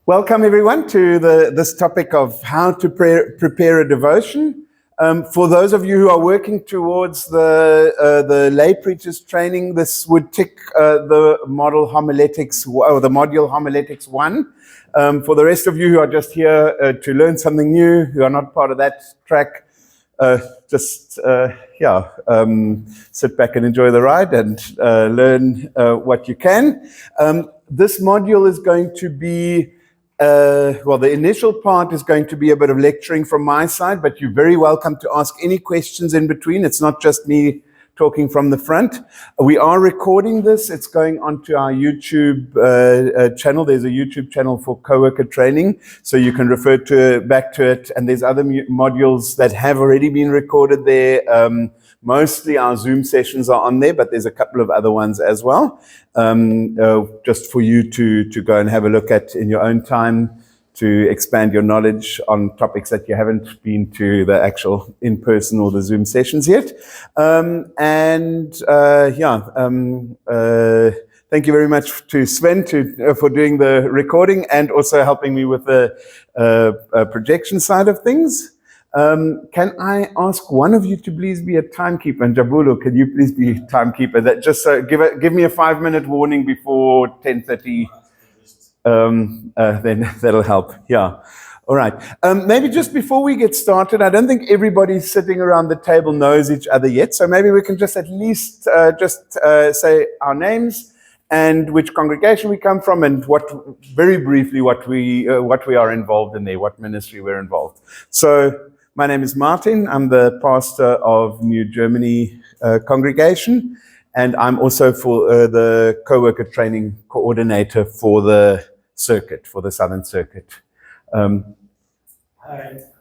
Welcome everyone to this topic of how to prepare a devotion. For those of you who are working towards the lay preacher's training, this would tick the model homiletics or the module homiletics 1. For the rest of you who are just here to learn something new, who are not part of that track, sit back and enjoy the ride and learn what you can. This module is going to be the initial part is going to be a bit of lecturing from my side, but you're very welcome to ask any questions in between. It's not just me talking from the front. We are recording this. It's going onto our YouTube channel. There's a YouTube channel for coworker training, so you can refer back to it. And there's other modules that have already been recorded there. Mostly our Zoom sessions are on there, but there's a couple of other ones as well, just for you to go and have a look at in your own time to expand your knowledge on topics that you haven't been to the actual in-person or the Zoom sessions yet. Thank you very much to Sven for doing the recording and also helping me with the projection side of things. Can I ask one of you to please be a timekeeper? And Jabulo, can you please be a timekeeper? That just give me a 5-minute warning before 10:30. Then that'll help. Yeah. All right. Maybe just before we get started, I don't think everybody sitting around the table knows each other yet. So maybe we can just at least say our names and which congregation we come from, and very briefly what we are involved in there, what ministry we're involved. So. My name is Martin. I'm the pastor of New Germany congregation, and I'm also for the co-worker training coordinator for the circuit, for the Southern Circuit. Hi,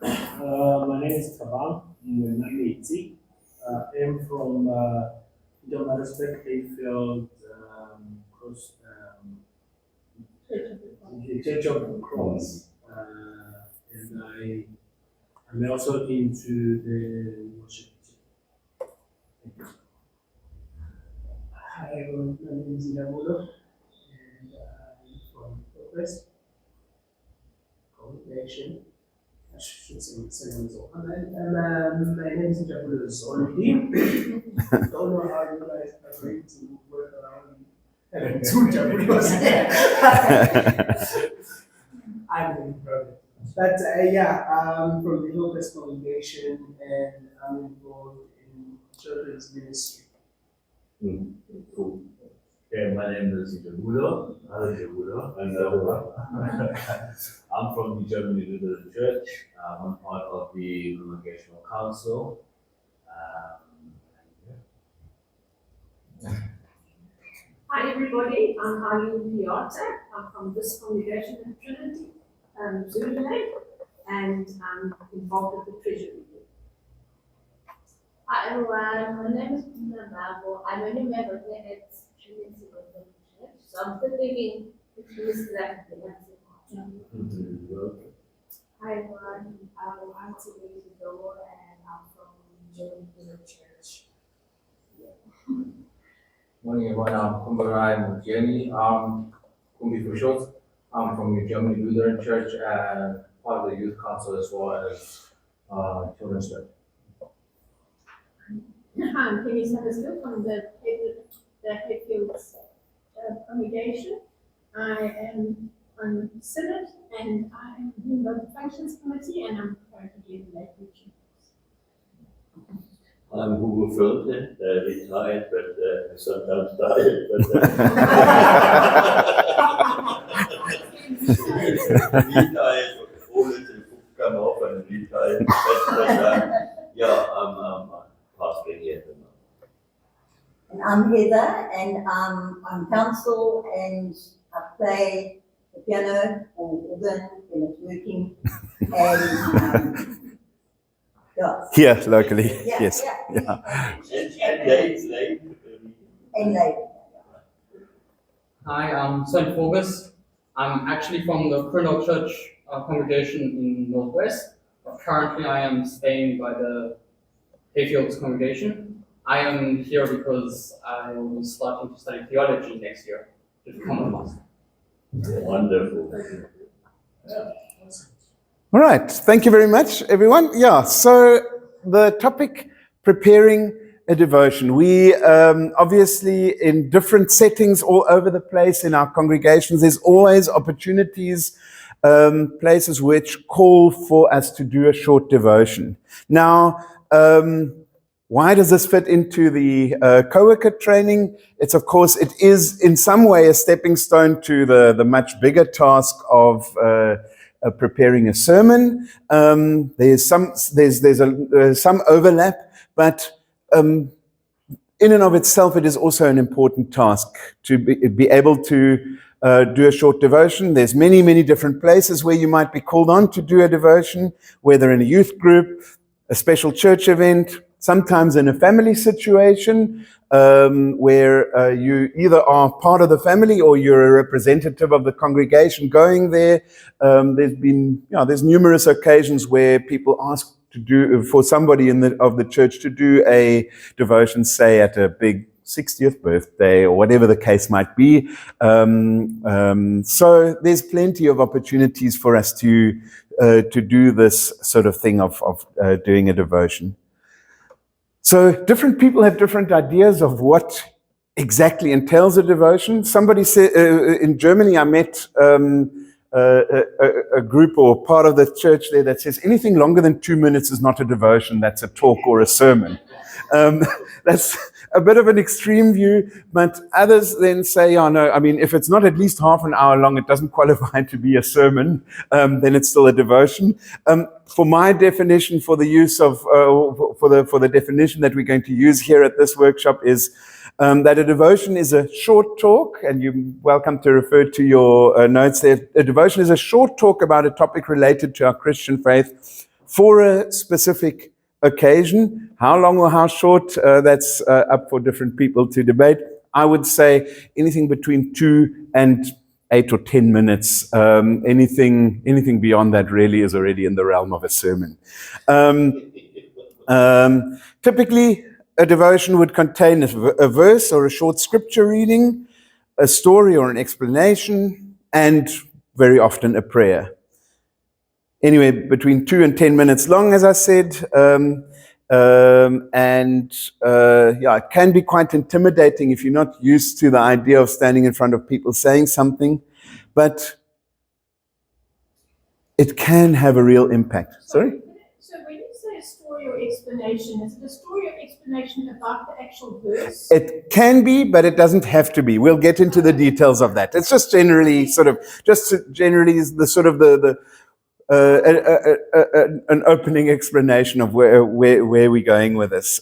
my name is Tabang. I'm from Johannesburg, Hayfield, the Church of the Cross, and I'm also into the worship. Hi, my name is Inamulo, and I'm from Progress Congregation. I should say my name is and my name is Inamulo Zonti. Don't know how you guys are going to work around two Jabulos. I'm in progress. But I'm from the Progress Congregation, and I'm involved in children's ministry. Cool. Okay, my name is Jabulo. I'm from the Germany Lutheran Church. I'm part of the Congregational Council. Hi everybody, I'm Arlene Piazza. I'm from this congregation in Trinity, Zululand, and I'm involved with the treasury. Hi everyone, my name is Tina Mabo. I'm a new member here at Trinity Lutheran Church, so I'm still thinking if you miss that. Hi everyone, I'm Teresa Doe, and I'm from Germany Lutheran Church. Morning everyone, I'm Kumbarai Mujeni. Kumbi Fushos. I'm from New Germany Lutheran Church and part of the youth council as well as children's church. I'm Penny Summersville from the Hayfield congregation. I am on Synod and I am in the Functions Committee, and I'm currently the lay preacher. I'm Hugo Fürte, retired, but sometimes tired. Retired, ohne den Fußgang auf and retired. I'm pastoring here. And I'm Heather, and I'm counsel, and I play the piano or organ when it's working, and Here locally, yeah, yes. Yeah. And late. Hi, I'm St. Fergus. I'm actually from the Colonel Church congregation in Northwest, but currently I am staying by the Hayfields congregation. I am here because I am starting to study theology next year to become a pastor. Wonderful. All right. Thank you very much, everyone. Yeah. So the topic, preparing a devotion. We obviously in different settings all over the place in our congregations, there's always opportunities, places which call for us to do a short devotion. Now, why does this fit into the co-worker training? It's, of course, it is in some way a stepping stone to the much bigger task of preparing a sermon. There's some overlap, but in and of itself, it is also an important task to be able to do a short devotion. There's many, many different places where you might be called on to do a devotion, whether in a youth group, a special church event, sometimes in a family situation where you either are part of the family or you're a representative of the congregation going there. There's numerous occasions where people ask for somebody of the church to do a devotion, say at a big 60th birthday or whatever the case might be. So there's plenty of opportunities for us to do this sort of thing of doing a devotion. So different people have different ideas of what exactly entails a devotion. Somebody said in Germany, I met a group or part of the church there that says anything longer than 2 minutes is not a devotion, that's a talk or a sermon. That's a bit of an extreme view, but others then say, oh no, I mean, if it's not at least half an hour long, it doesn't qualify to be a sermon, then it's still a devotion. For my definition, for the use of, for the definition that we're going to use here at this workshop is that a devotion is a short talk, and you're welcome to refer to your notes there. A devotion is a short talk about a topic related to our Christian faith for a specific occasion. How long or how short, that's up for different people to debate. I would say anything between 2 and 8 or 10 minutes. Anything beyond that really is already in the realm of a sermon. Typically, a devotion would contain a verse or a short scripture reading, a story or an explanation, and very often a prayer. Anyway, between 2 and 10 minutes long, as I said, it can be quite intimidating if you're not used to the idea of standing in front of people saying something, but it can have a real impact. Sorry? So when you say a story or explanation, is it a story or explanation about the actual verse? It can be, but it doesn't have to be. We'll get into the details of that. It's just generally the sort of an opening explanation of where we're going with this.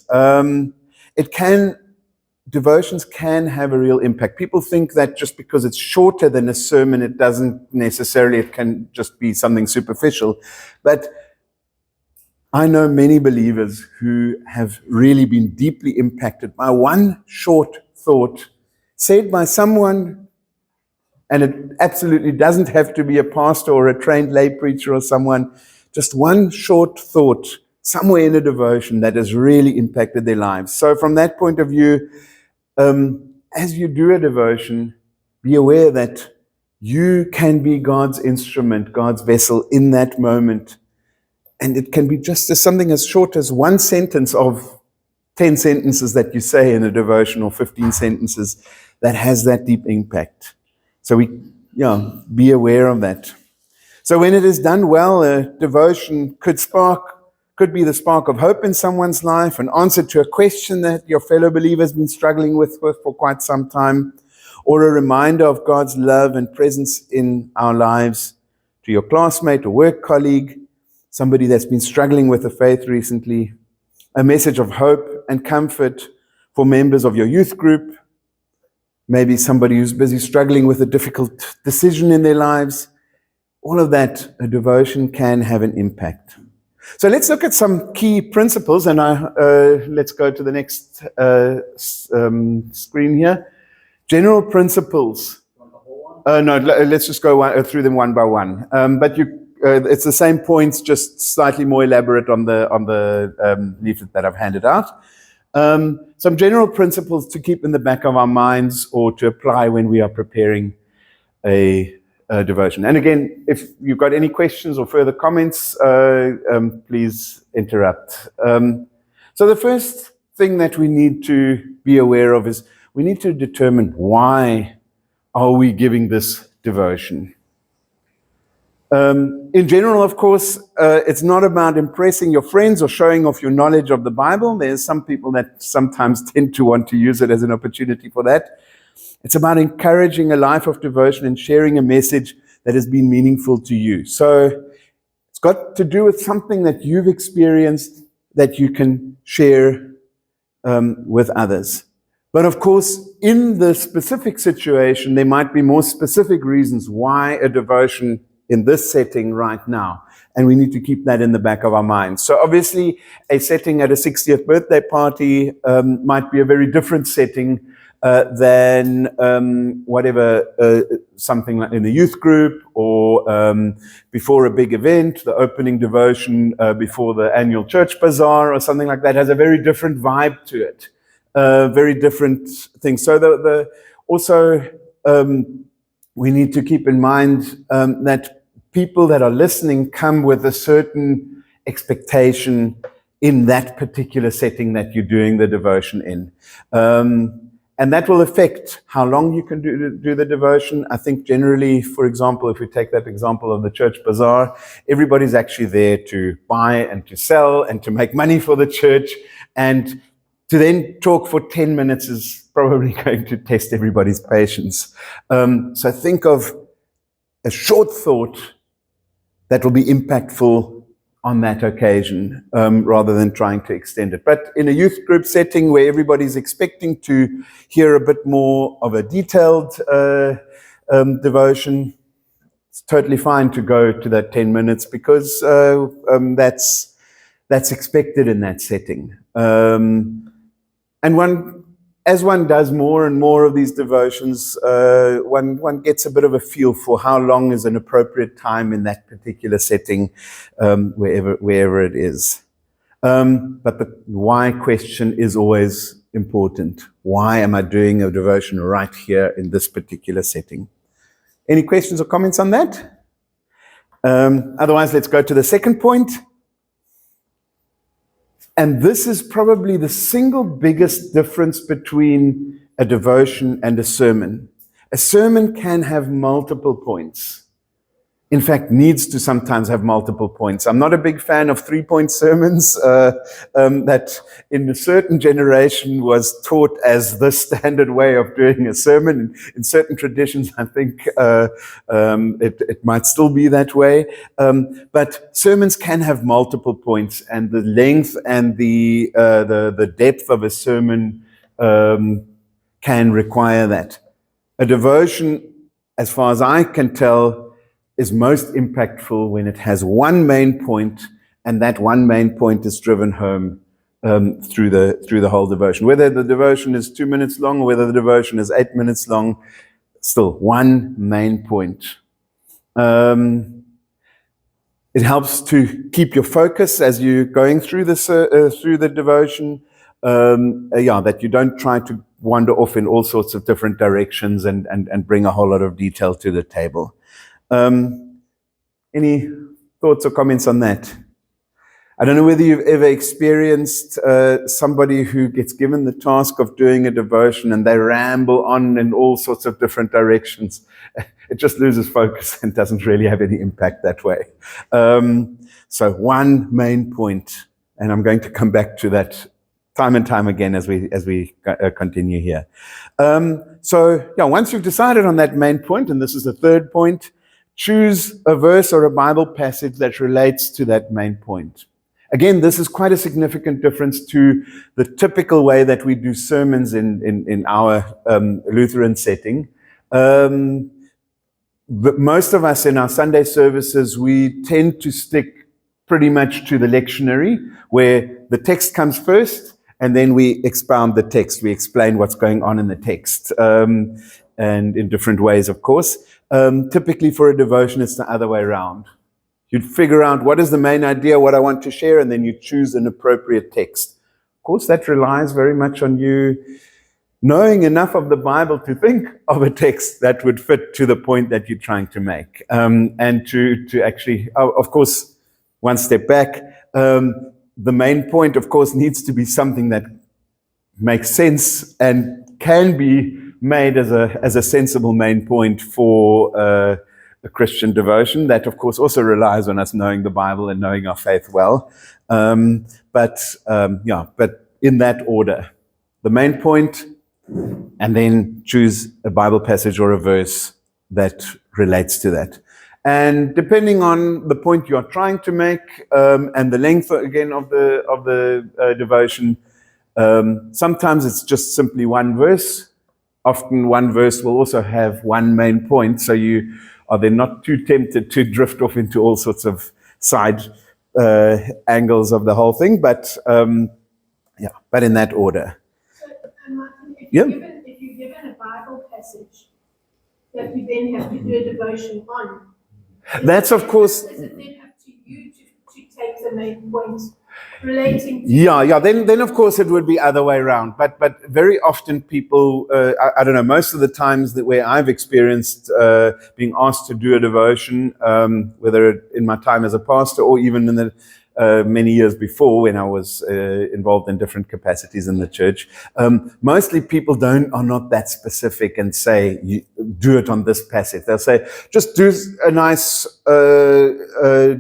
Devotions can have a real impact. People think that just because it's shorter than a sermon, it can just be something superficial. But I know many believers who have really been deeply impacted by one short thought said by someone, and it absolutely doesn't have to be a pastor or a trained lay preacher or someone, just one short thought somewhere in a devotion that has really impacted their lives. So from that point of view, as you do a devotion, be aware that you can be God's instrument, God's vessel in that moment. And it can be just something as short as one sentence of 10 sentences that you say in a devotion, or 15 sentences that has that deep impact. So be aware of that. So when it is done well, a devotion could be the spark of hope in someone's life, an answer to a question that your fellow believer has been struggling with for quite some time, or a reminder of God's love and presence in our lives to your classmate or work colleague, somebody that's been struggling with the faith recently, a message of hope and comfort for members of your youth group, maybe somebody who's busy struggling with a difficult decision in their lives. All of that, a devotion can have an impact. So let's look at some key principles, and let's go to the next screen here. General principles. No, let's just go through them one by one. But it's the same points, just slightly more elaborate on the leaflet that I've handed out. Some general principles to keep in the back of our minds or to apply when we are preparing a devotion. And again, if you've got any questions or further comments, please interrupt. So the first thing that we need to be aware of is we need to determine why are we giving this devotion. In general, of course, it's not about impressing your friends or showing off your knowledge of the Bible. There's some people that sometimes tend to want to use it as an opportunity for that. It's about encouraging a life of devotion and sharing a message that has been meaningful to you. So it's got to do with something that you've experienced that you can share with others. But of course, in the specific situation, there might be more specific reasons why a devotion in this setting right now. And we need to keep that in the back of our minds. So obviously, a setting at a 60th birthday party might be a very different setting than whatever, something like in a youth group or before a big event, the opening devotion before the annual church bazaar or something like that has a very different vibe to it. Very different things. So also we need to keep in mind that people that are listening come with a certain expectation in that particular setting that you're doing the devotion in. And that will affect how long you can do the devotion. I think generally, for example, if we take that example of the church bazaar, everybody's actually there to buy and to sell and to make money for the church. And to then talk for 10 minutes is probably going to test everybody's patience. So think of a short thought that will be impactful on that occasion, rather than trying to extend it. But in a youth group setting where everybody's expecting to hear a bit more of a detailed devotion, it's totally fine to go to that 10 minutes because that's expected in that setting. And as one does more and more of these devotions, one gets a bit of a feel for how long is an appropriate time in that particular setting, wherever it is. But the why question is always important. Why am I doing a devotion right here in this particular setting? Any questions or comments on that? Otherwise, let's go to the second point. And this is probably the single biggest difference between a devotion and a sermon. A sermon can have multiple points. In fact, needs to sometimes have multiple points. I'm not a big fan of 3-point sermons that in a certain generation was taught as the standard way of doing a sermon. In certain traditions, I think it might still be that way. But sermons can have multiple points, and the length and the depth of a sermon can require that. A devotion, as far as I can tell, is most impactful when it has one main point, and that one main point is driven home through the whole devotion. Whether the devotion is 2 minutes long or whether the devotion is 8 minutes long, still one main point. It helps to keep your focus as you're going through the devotion. That you don't try to wander off in all sorts of different directions and bring a whole lot of detail to the table. Any thoughts or comments on that? I don't know whether you've ever experienced somebody who gets given the task of doing a devotion and they ramble on in all sorts of different directions. It just loses focus and doesn't really have any impact that way. So one main point, and I'm going to come back to that time and time again as we continue here. Once you've decided on that main point, and this is the third point, choose a verse or a Bible passage that relates to that main point. Again, this is quite a significant difference to the typical way that we do sermons in our Lutheran setting. But most of us in our Sunday services, we tend to stick pretty much to the lectionary, where the text comes first, and then we expound the text. We explain what's going on in the text, and in different ways, of course. Typically for a devotion, it's the other way around. You'd figure out what is the main idea, what I want to share, and then you choose an appropriate text. Of course, that relies very much on you knowing enough of the Bible to think of a text that would fit to the point that you're trying to make. And to actually, of course, one step back, the main point, of course, needs to be something that makes sense and can be made as a sensible main point for a Christian devotion. That, of course, also relies on us knowing the Bible and knowing our faith well. But in that order, the main point, and then choose a Bible passage or a verse that relates to that. And depending on the point you are trying to make, and the length again of the devotion, sometimes it's just simply one verse. Often one verse will also have one main point, so you are then not too tempted to drift off into all sorts of side angles of the whole thing. But but in that order. Martin, if Yeah. you're given a Bible passage that you then have to do a devotion on, That's, of course. Is it then up to you to take the main point relating to? Then of course it would be other way around. But very often people, I don't know, most of the times that where I've experienced being asked to do a devotion, whether in my time as a pastor or even in the many years before when I was involved in different capacities in the church, mostly people are not that specific and say, do it on this passage. They'll say, just do a nice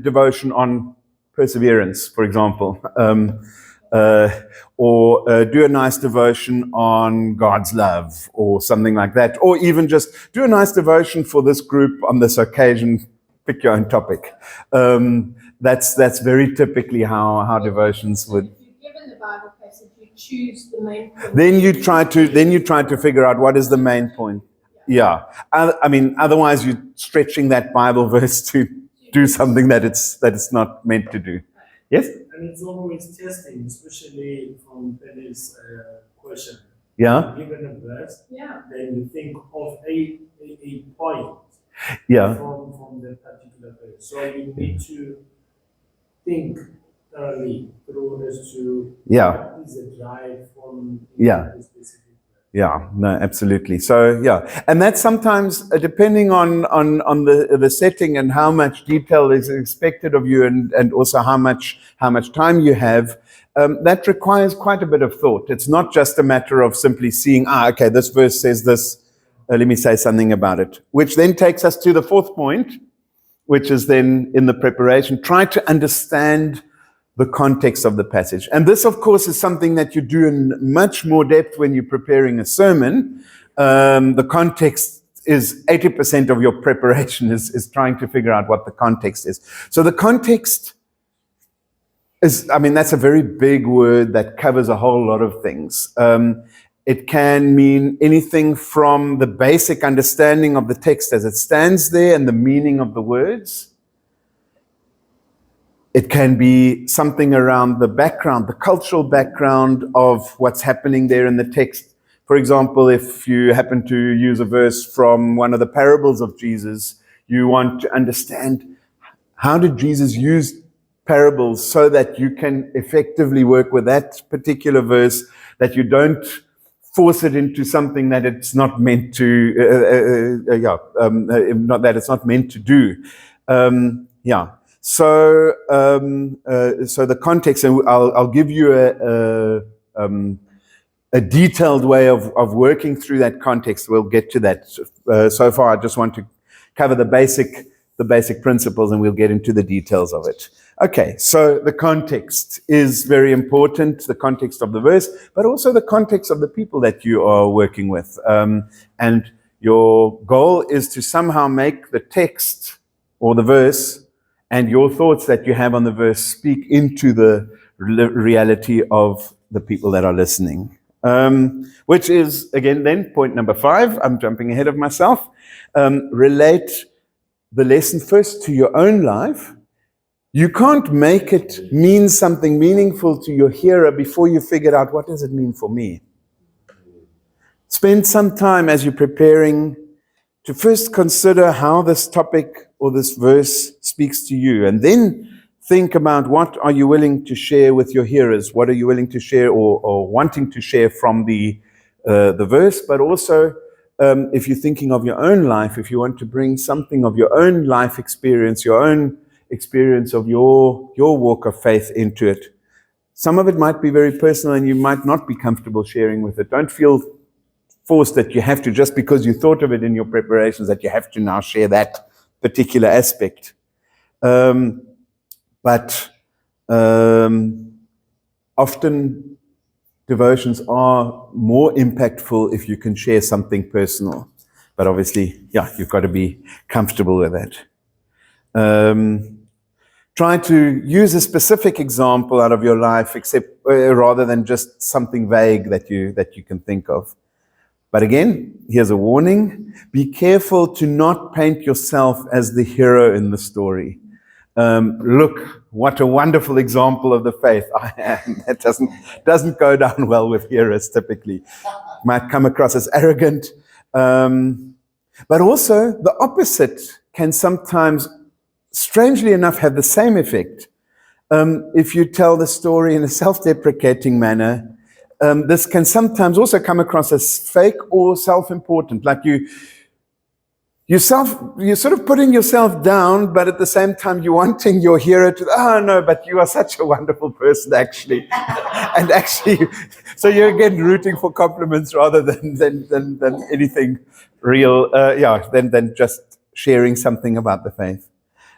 devotion on perseverance, for example, or do a nice devotion on God's love or something like that, or even just do a nice devotion for this group on this occasion, pick your own topic. That's very typically how devotions would. If you're given the Bible passage, you choose the main point. Then you try to figure out what is the main point. Yeah, I mean, otherwise you're stretching that Bible verse to do something that it's not meant to do. Yes. And it's always testing, especially from Penny's question. Yeah. Given a verse, Yeah. then you think of a point. Yeah. From the particular verse. So you need to think thoroughly through as to what is the drive from the specific verse. Yeah, no, absolutely. So and that's sometimes depending on the setting and how much detail is expected of you, and also how much time you have. That requires quite a bit of thought. It's not just a matter of simply seeing, okay, this verse says this. Let me say something about it, which then takes us to the fourth point, which is then in the preparation, try to understand the context of the passage. And this, of course, is something that you do in much more depth when you're preparing a sermon. The context is 80% of your preparation is trying to figure out what the context is. So the context is, I mean, that's a very big word that covers a whole lot of things. It can mean anything from the basic understanding of the text as it stands there and the meaning of the words. It can be something around the background, the cultural background of what's happening there in the text. For example, if you happen to use a verse from one of the parables of Jesus, you want to understand how did Jesus use parables so that you can effectively work with that particular verse, that you don't force it into something that it's not meant to, not that it's not meant to do. So the context, and I'll give you a detailed way of working through that context. We'll get to that. So far, I just want to cover the basic principles, and we'll get into the details of it. Okay, so the context is very important, the context of the verse, but also the context of the people that you are working with. And your goal is to somehow make the text or the verse and your thoughts that you have on the verse speak into the reality of the people that are listening. Which is, again, then point number 5. I'm jumping ahead of myself. Relate the lesson first to your own life. You can't make it mean something meaningful to your hearer before you figure out what does it mean for me. Spend some time as you're preparing to first consider how this topic or this verse speaks to you, and then think about what are you willing to share with your hearers, what are you willing to share or wanting to share from the the verse, but also if you're thinking of your own life, if you want to bring something of your own life experience, your own experience of your walk of faith into it. Some of it might be very personal and you might not be comfortable sharing with it. Don't feel forced that you have to, just because you thought of it in your preparations, that you have to now share that particular aspect. But often devotions are more impactful if you can share something personal. But obviously, yeah, you've got to be comfortable with that. Try to use a specific example out of your life, except rather than just something vague that you can think of. But again, here's a warning. Be careful to not paint yourself as the hero in the story. Look, what a wonderful example of the faith I am. That doesn't go down well with hearers typically. Might come across as arrogant. But also, the opposite can sometimes, strangely enough, have the same effect. If you tell the story in a self-deprecating manner, this can sometimes also come across as fake or self-important, like you're sort of putting yourself down, but at the same time you're wanting your hero to, oh no, but you are such a wonderful person actually. And actually, so you're again rooting for compliments rather than anything real, than just sharing something about the faith.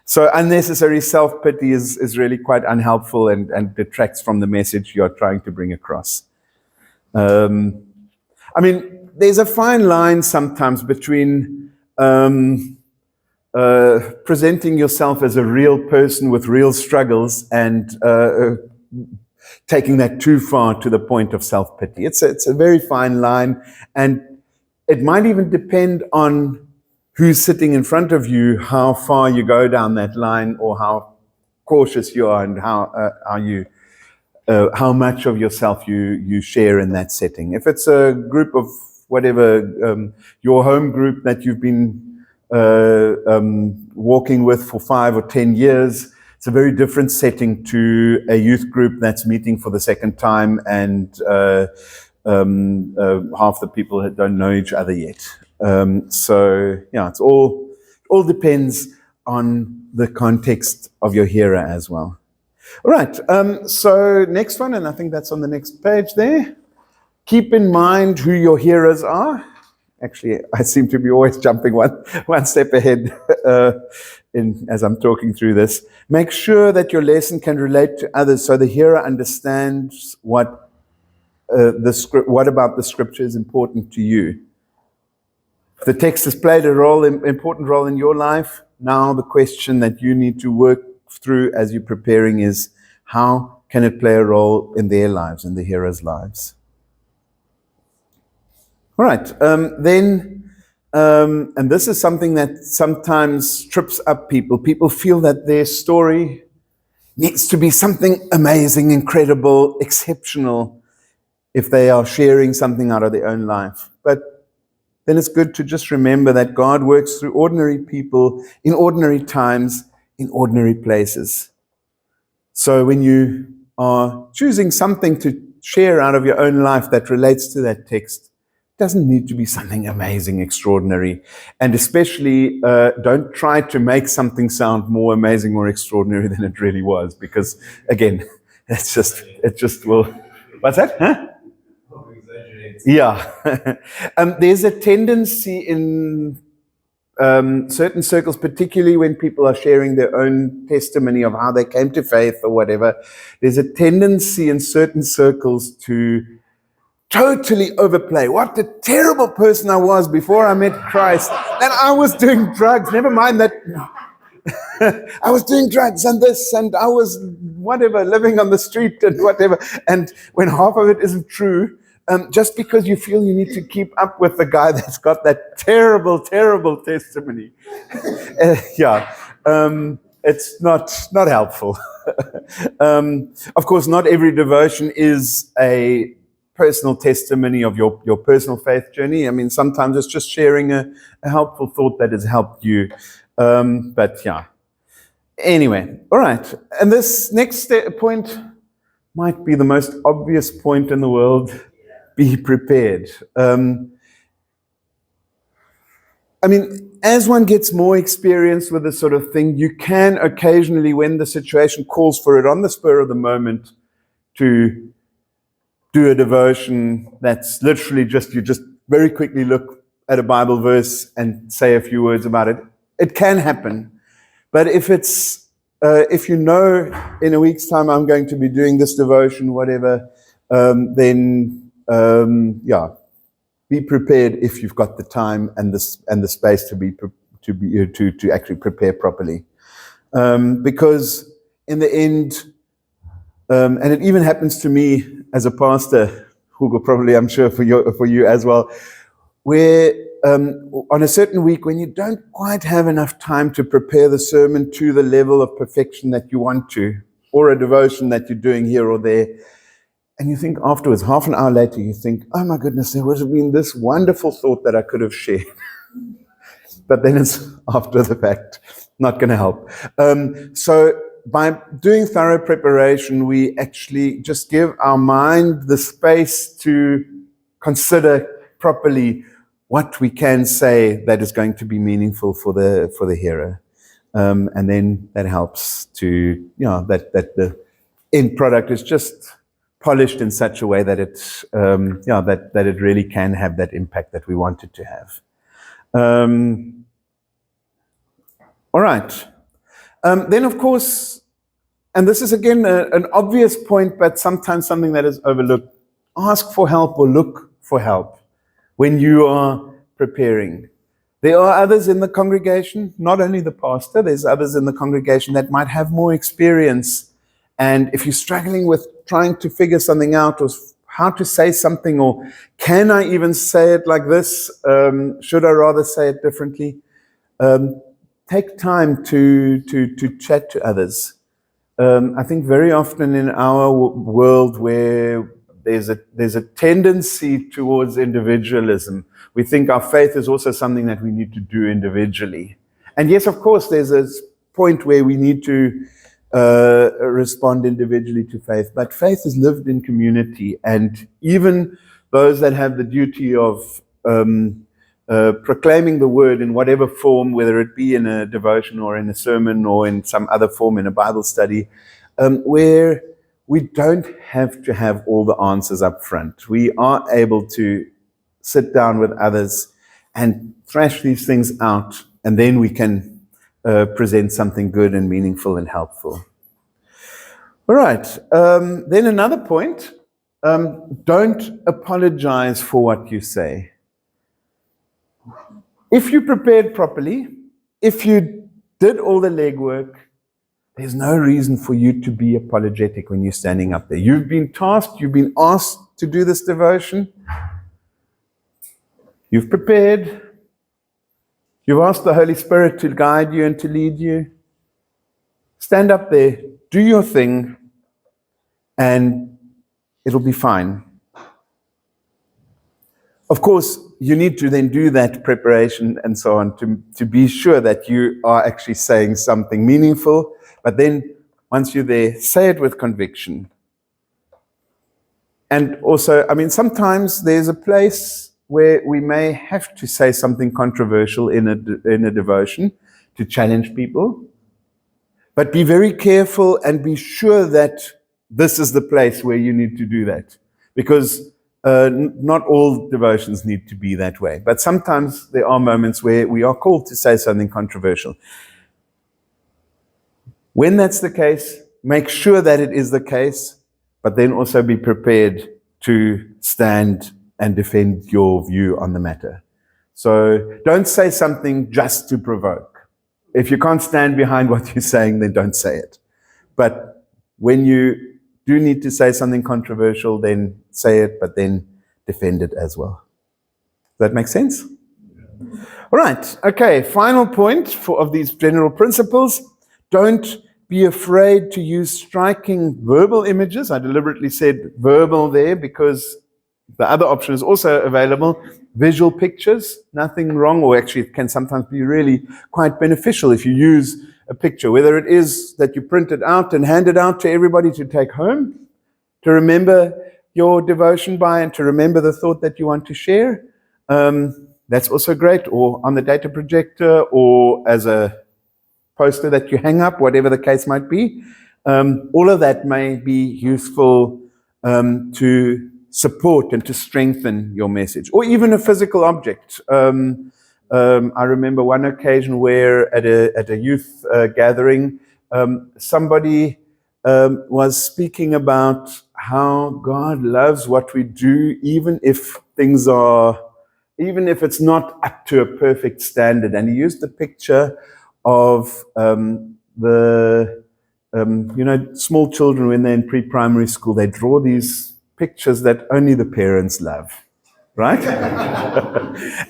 So unnecessary self-pity is really quite unhelpful and detracts from the message you're trying to bring across. There's a fine line sometimes between presenting yourself as a real person with real struggles and taking that too far to the point of self-pity. It's a very fine line, and it might even depend on who's sitting in front of you, how far you go down that line, or how cautious you are, and how much of yourself you share in that setting. If it's a group of whatever, your home group that you've been walking with for 5 or 10 years, it's a very different setting to a youth group that's meeting for the second time and half the people don't know each other yet. It all depends on the context of your hearer as well. All right, so next one, and I think that's on the next page there. Keep in mind who your hearers are. Actually, I seem to be always jumping one step ahead as I'm talking through this. Make sure that your lesson can relate to others so the hearer understands what about the scripture is important to you. If the text has played an important role in your life, now the question that you need to work through as you're preparing is, how can it play a role in their lives, in the hearers' lives? All right, and this is something that sometimes trips up people. People feel that their story needs to be something amazing, incredible, exceptional if they are sharing something out of their own life. But then it's good to just remember that God works through ordinary people in ordinary times, in ordinary places. So when you are choosing something to share out of your own life that relates to that text, it doesn't need to be something amazing, extraordinary. And especially don't try to make something sound more amazing or extraordinary than it really was, because again, it just will. What's that? Huh? Yeah. There's a tendency in certain circles, particularly when people are sharing their own testimony of how they came to faith or whatever, there's a tendency in certain circles to totally overplay what a terrible person I was before I met Christ. And I was doing drugs, never mind that. I was doing drugs and this, and I was whatever, living on the street and whatever. And when half of it isn't true, just because you feel you need to keep up with the guy that's got that terrible, terrible testimony. It's not helpful. Of course, not every devotion is a personal testimony of your personal faith journey. I mean, sometimes it's just sharing a helpful thought that has helped you. Anyway, all right. And this next point might be the most obvious point in the world. be prepared. I mean, as one gets more experience with this sort of thing, you can occasionally, when the situation calls for it on the spur of the moment, to do a devotion that's literally just, you just very quickly look at a Bible verse and say a few words about it. It can happen. But if it's, if you know in a week's time I'm going to be doing this devotion, whatever, then be prepared if you've got the time and the space to actually prepare properly, because in the end, and it even happens to me as a pastor, Hugo, probably I'm sure for you as well, where on a certain week when you don't quite have enough time to prepare the sermon to the level of perfection that you want to, or a devotion that you're doing here or there, and you think afterwards, half an hour later, you think, oh my goodness, there would have been this wonderful thought that I could have shared. But then it's after the fact, not going to help. So by doing thorough preparation, we actually just give our mind the space to consider properly what we can say that is going to be meaningful for the hearer. And then that helps to, that the end product is just polished in such a way that it, that it really can have that impact that we want it to have. All right. Then, of course, and this is again an obvious point, but sometimes something that is overlooked. Ask for help or look for help when you are preparing. There are others in the congregation, not only the pastor, there's others in the congregation that might have more experience. And if you're struggling with trying to figure something out, or how to say something, or can I even say it like this? Should I rather say it differently? Take time to chat to others. I think very often in our world where there's a tendency towards individualism, we think our faith is also something that we need to do individually. And yes, of course, there's a point where we need to respond individually to faith, but faith is lived in community, and even those that have the duty of proclaiming the word in whatever form, whether it be in a devotion or in a sermon or in some other form in a Bible study, where we don't have to have all the answers up front. We are able to sit down with others and thrash these things out, and then we can present something good and meaningful and helpful. All right. Then another point, don't apologize for what you say. If you prepared properly, if you did all the legwork, there's no reason for you to be apologetic when you're standing up there. You've been tasked, you've been asked to do this devotion. You've prepared. You've asked the Holy Spirit to guide you and to lead you. Stand up there, do your thing, and it'll be fine. Of course, you need to then do that preparation and so on to be sure that you are actually saying something meaningful. But then once you're there, say it with conviction. And also, I mean, sometimes there's a place where we may have to say something controversial in a devotion to challenge people. But be very careful and be sure that this is the place where you need to do that. Because not all devotions need to be that way. But sometimes there are moments where we are called to say something controversial. When that's the case, make sure that it is the case, but then also be prepared to stand and defend your view on the matter. So don't say something just to provoke. If you can't stand behind what you're saying, then don't say it. But when you do need to say something controversial, then say it, but then defend it as well. Does that make sense? All right. Okay. Final point of these general principles. Don't be afraid to use striking verbal images. I deliberately said verbal there because the other option is also available. Visual pictures, nothing wrong, or actually it can sometimes be really quite beneficial if you use a picture, whether it is that you print it out and hand it out to everybody to take home, to remember your devotion by and to remember the thought that you want to share, that's also great, or on the data projector, or as a poster that you hang up, whatever the case might be. All of that may be useful to support and to strengthen your message, or even a physical object. I remember one occasion where at a youth gathering, somebody was speaking about how God loves what we do, even if it's not up to a perfect standard. And he used the picture of small children when they're in pre-primary school, they draw these pictures that only the parents love, right?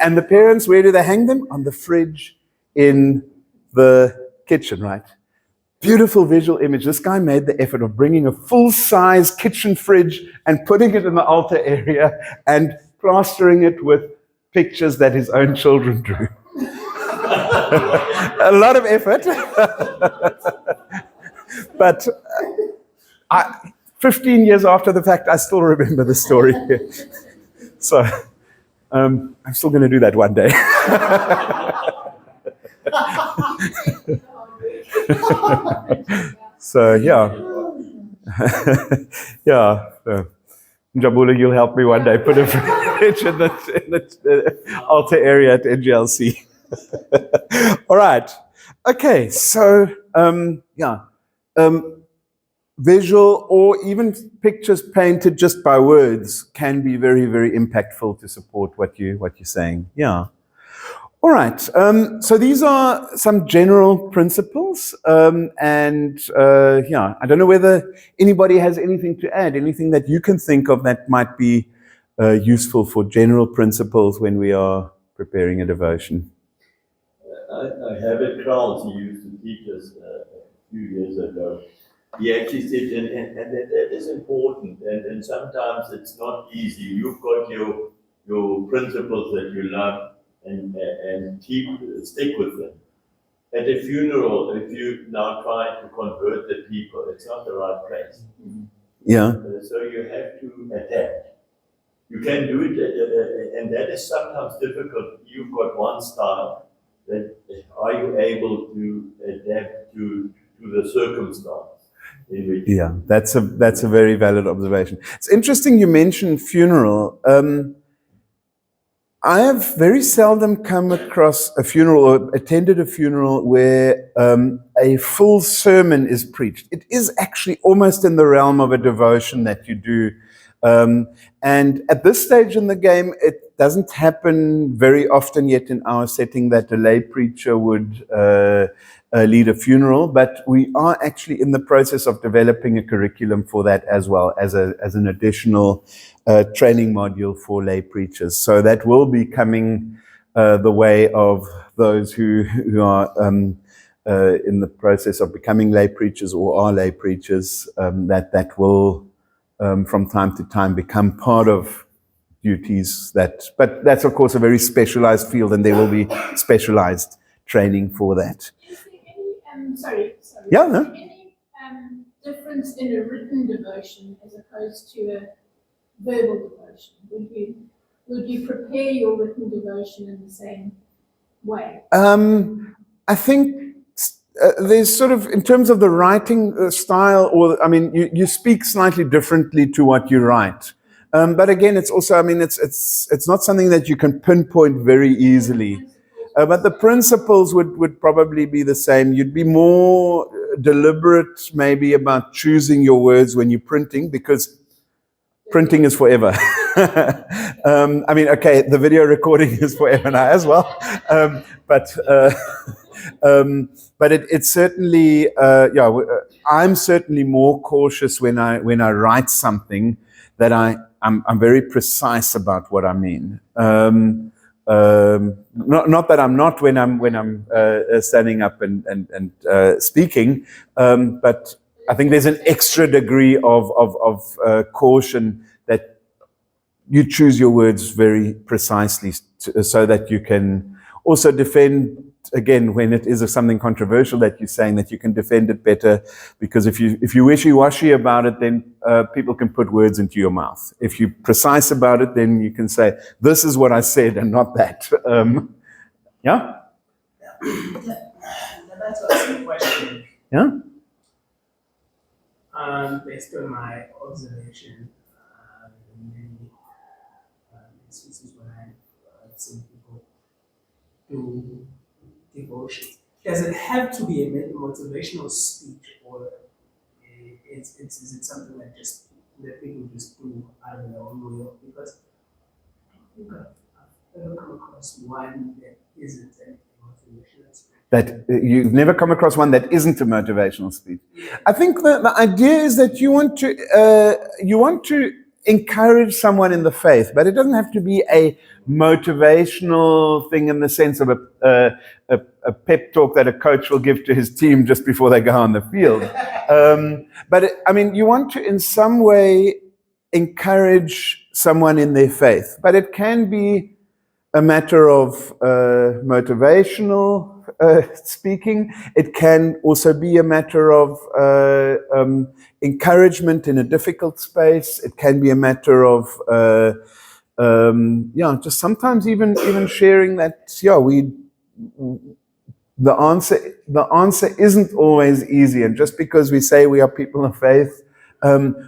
And the parents, where do they hang them? On the fridge in the kitchen, right? Beautiful visual image. This guy made the effort of bringing a full-size kitchen fridge and putting it in the altar area and plastering it with pictures that his own children drew. A lot of effort. But 15 years after the fact, I still remember the story. So I'm still going to do that one day. So, yeah. Yeah. Njabula, you'll help me one day put a fridge in the altar area at NGLC. All right. Okay, so, visual or even pictures painted just by words can be very, very impactful to support what you're saying. Yeah. All right. So these are some general principles, I don't know whether anybody has anything to add, anything that you can think of that might be useful for general principles when we are preparing a devotion. I have a Krauss, he used to teach us a few years ago. He actually said, and that is important, and sometimes it's not easy. You've got your principles that you love, and stick with them. At a funeral, if you now try to convert the people, it's not the right place. Yeah. So you have to adapt. You can do it, and that is sometimes difficult. You've got one style. That are you able to adapt to the circumstance? Yeah, that's a very valid observation. It's interesting you mentioned funeral. I have very seldom come across a funeral or attended a funeral where a full sermon is preached. It is actually almost in the realm of a devotion that you do. And at this stage in the game, it doesn't happen very often yet in our setting that a lay preacher would lead a funeral, but we are actually in the process of developing a curriculum for that as well as an additional training module for lay preachers. So that will be coming the way of those who are in the process of becoming lay preachers or are lay preachers, that will from time to time become part of duties but that's of course a very specialized field, and there will be specialized training for that. Is there any, sorry. Yeah, is no? there any difference in a written devotion as opposed to a verbal devotion? Would you prepare your written devotion in the same way? I think there's sort of, in terms of the writing style, you speak slightly differently to what you write. But again, it's also, it's not something that you can pinpoint very easily. But the principles would probably be the same. You'd be more deliberate maybe about choosing your words when you're printing, because printing is forever. Okay, the video recording is forever now as well. But it's certainly, I'm certainly more cautious when I write something, that I'm very precise about what I mean. Not that I'm not when I'm standing up and speaking, but I think there's an extra degree of caution that you choose your words very precisely so that you can also defend again, when it is something controversial that you're saying, that you can defend it better, because if you're wishy-washy about it, then people can put words into your mouth. If you're precise about it, then you can say, this is what I said and not that. Yeah? That's also a question. Yeah? Based on my observation, in many instances when I've seen people do devotions, does it have to be a motivational speech, or is it something that people just do out of their own will? Because I think I've never come across one that isn't a motivational speech. That you've never come across one that isn't a motivational speech. I think the idea is that you want to encourage someone in the faith, but it doesn't have to be a motivational thing in the sense of a pep talk that a coach will give to his team just before they go on the field. You want to in some way encourage someone in their faith, but it can be a matter of motivational speaking. It can also be a matter of encouragement in a difficult space. It can be a matter of just sometimes even sharing that the answer isn't always easy, and just because we say we are people of faith,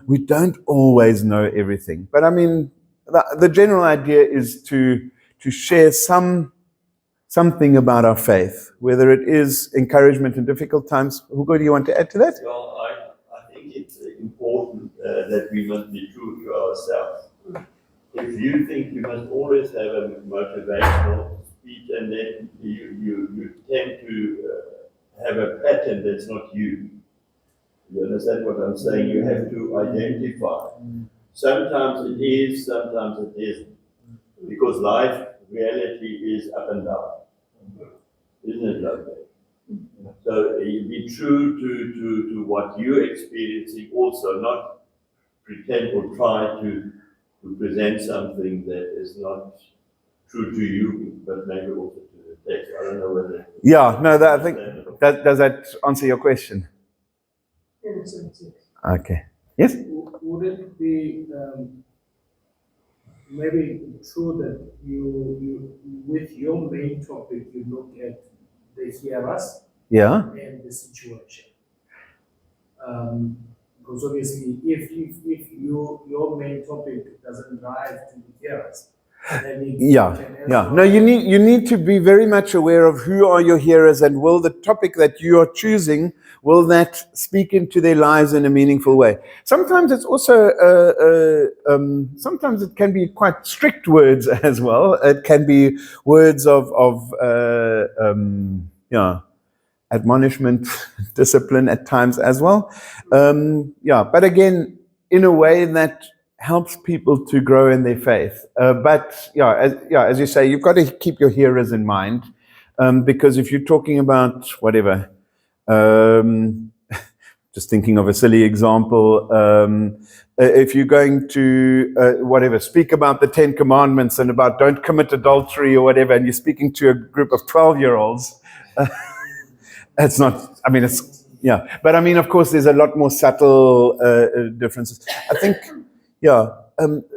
we don't always know everything. But I mean, the general idea is to share something about our faith, whether it is encouragement in difficult times. Hugo, do you want to add to that? Well, I think it's important that we must be true to ourselves. If you think you must always have a motivational speech, and then you tend to have a pattern that's not you. You understand what I'm saying? You have to identify. Sometimes it is, sometimes it isn't. Because life, reality is up and down. Isn't it like that? So be true to what you're experiencing also, not pretend or try to present something that is not true to you, but maybe also to the text. I don't know whether... Yeah, no, I think, does that answer your question? Yes. Okay. Yes? Would it be maybe true that you with your main topic, you look at the hearers and the situation? Because obviously, if your main topic doesn't drive to the hearers, then No, you need to be very much aware of who are your hearers, and will the topic that you are choosing, will that speak into their lives in a meaningful way? Sometimes it's also sometimes it can be quite strict words as well. It can be words of admonishment, discipline at times as well. But again, in a way that helps people to grow in their faith. As you say, you've got to keep your hearers in mind, because if you're talking about whatever, just thinking of a silly example, if you're going to speak about the 10 Commandments and about don't commit adultery or whatever, and you're speaking to a group of 12-year-olds, it's not, but of course there's a lot more subtle differences. I think,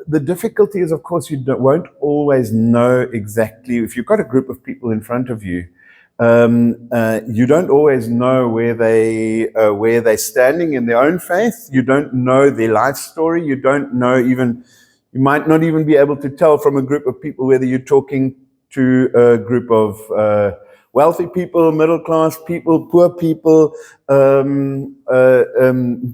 the difficulty is, of course, you won't always know exactly, if you've got a group of people in front of you, you don't always know where they're standing in their own faith. You don't know their life story. You don't know you might not even be able to tell from a group of people whether you're talking to a group of wealthy people, middle class people, poor people,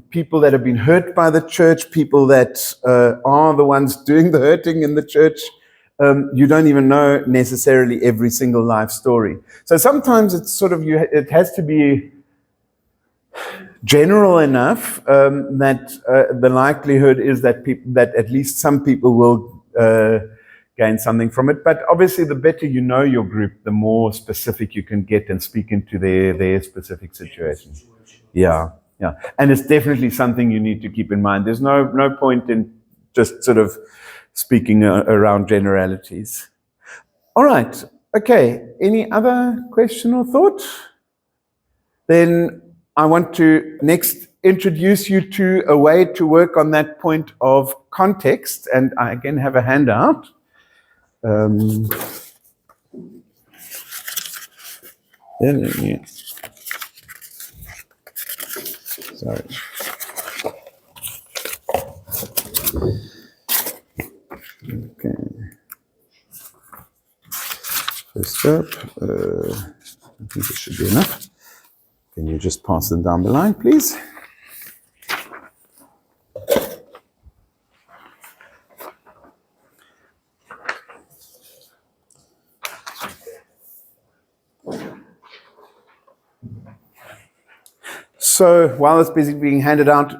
people that have been hurt by the church, people that are the ones doing the hurting in the church. You don't even know necessarily every single life story. So sometimes it's sort of it has to be general enough that the likelihood is that at least some people will gain something from it. But obviously, the better you know your group, the more specific you can get and speak into their specific situation. Yeah. And it's definitely something you need to keep in mind. There's no point in just sort of speaking around generalities. All right. Okay, any other question or thought? Then I want to next introduce you to a way to work on that point of context, and I again have a handout. Sorry. Okay. First up, I think this should be enough. Can you just pass them down the line, please? So while it's busy being handed out,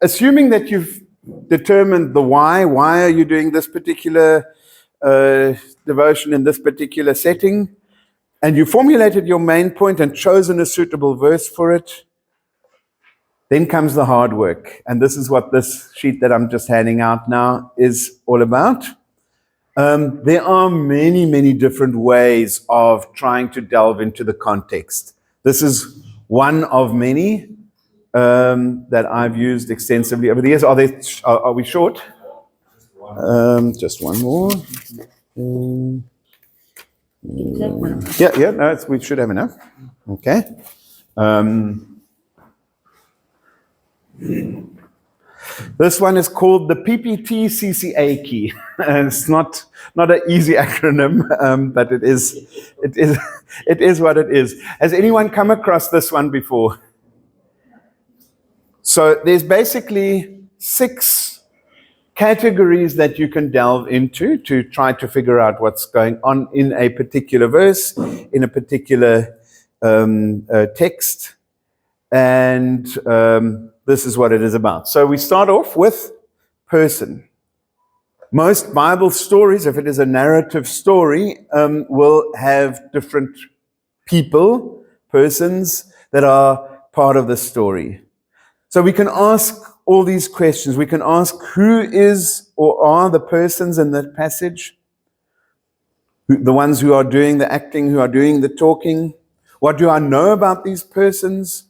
assuming that you've determined the why are you doing this particular devotion in this particular setting, and you formulated your main point and chosen a suitable verse for it, then comes the hard work. And this is what this sheet that I'm just handing out now is all about. There are many, many different ways of trying to delve into the context. This is one of many that I've used extensively over the years. Are we short? Just one more. No, we should have enough. Okay. This one is called the PPT-CCA key. It's not an easy acronym, but it is what it is. Has anyone come across this one before? So there's basically 6 categories that you can delve into to try to figure out what's going on in a particular verse, in a particular text, and this is what it is about. So we start off with person. Most Bible stories, if it is a narrative story, will have different people, persons that are part of the story. So we can ask all these questions. We can ask who is or are the persons in that passage, the ones who are doing the acting, who are doing the talking. What do I know about these persons?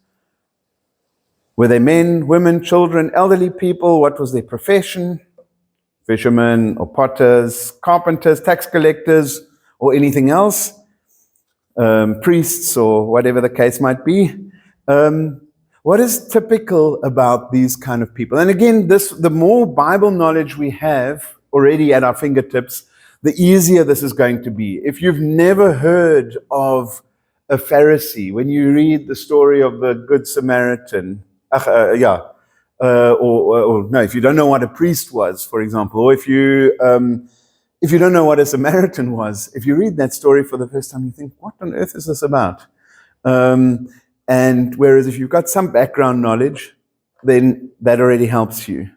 Were they men, women, children, elderly people? What was their profession? Fishermen or potters, carpenters, tax collectors, or anything else? Priests or whatever the case might be. What is typical about these kind of people? And again, the more Bible knowledge we have already at our fingertips, the easier this is going to be. If you've never heard of a Pharisee, when you read the story of the Good Samaritan, or if you don't know what a priest was, for example, or if you don't know what a Samaritan was, if you read that story for the first time, you think, what on earth is this about? And whereas if you've got some background knowledge, then that already helps you.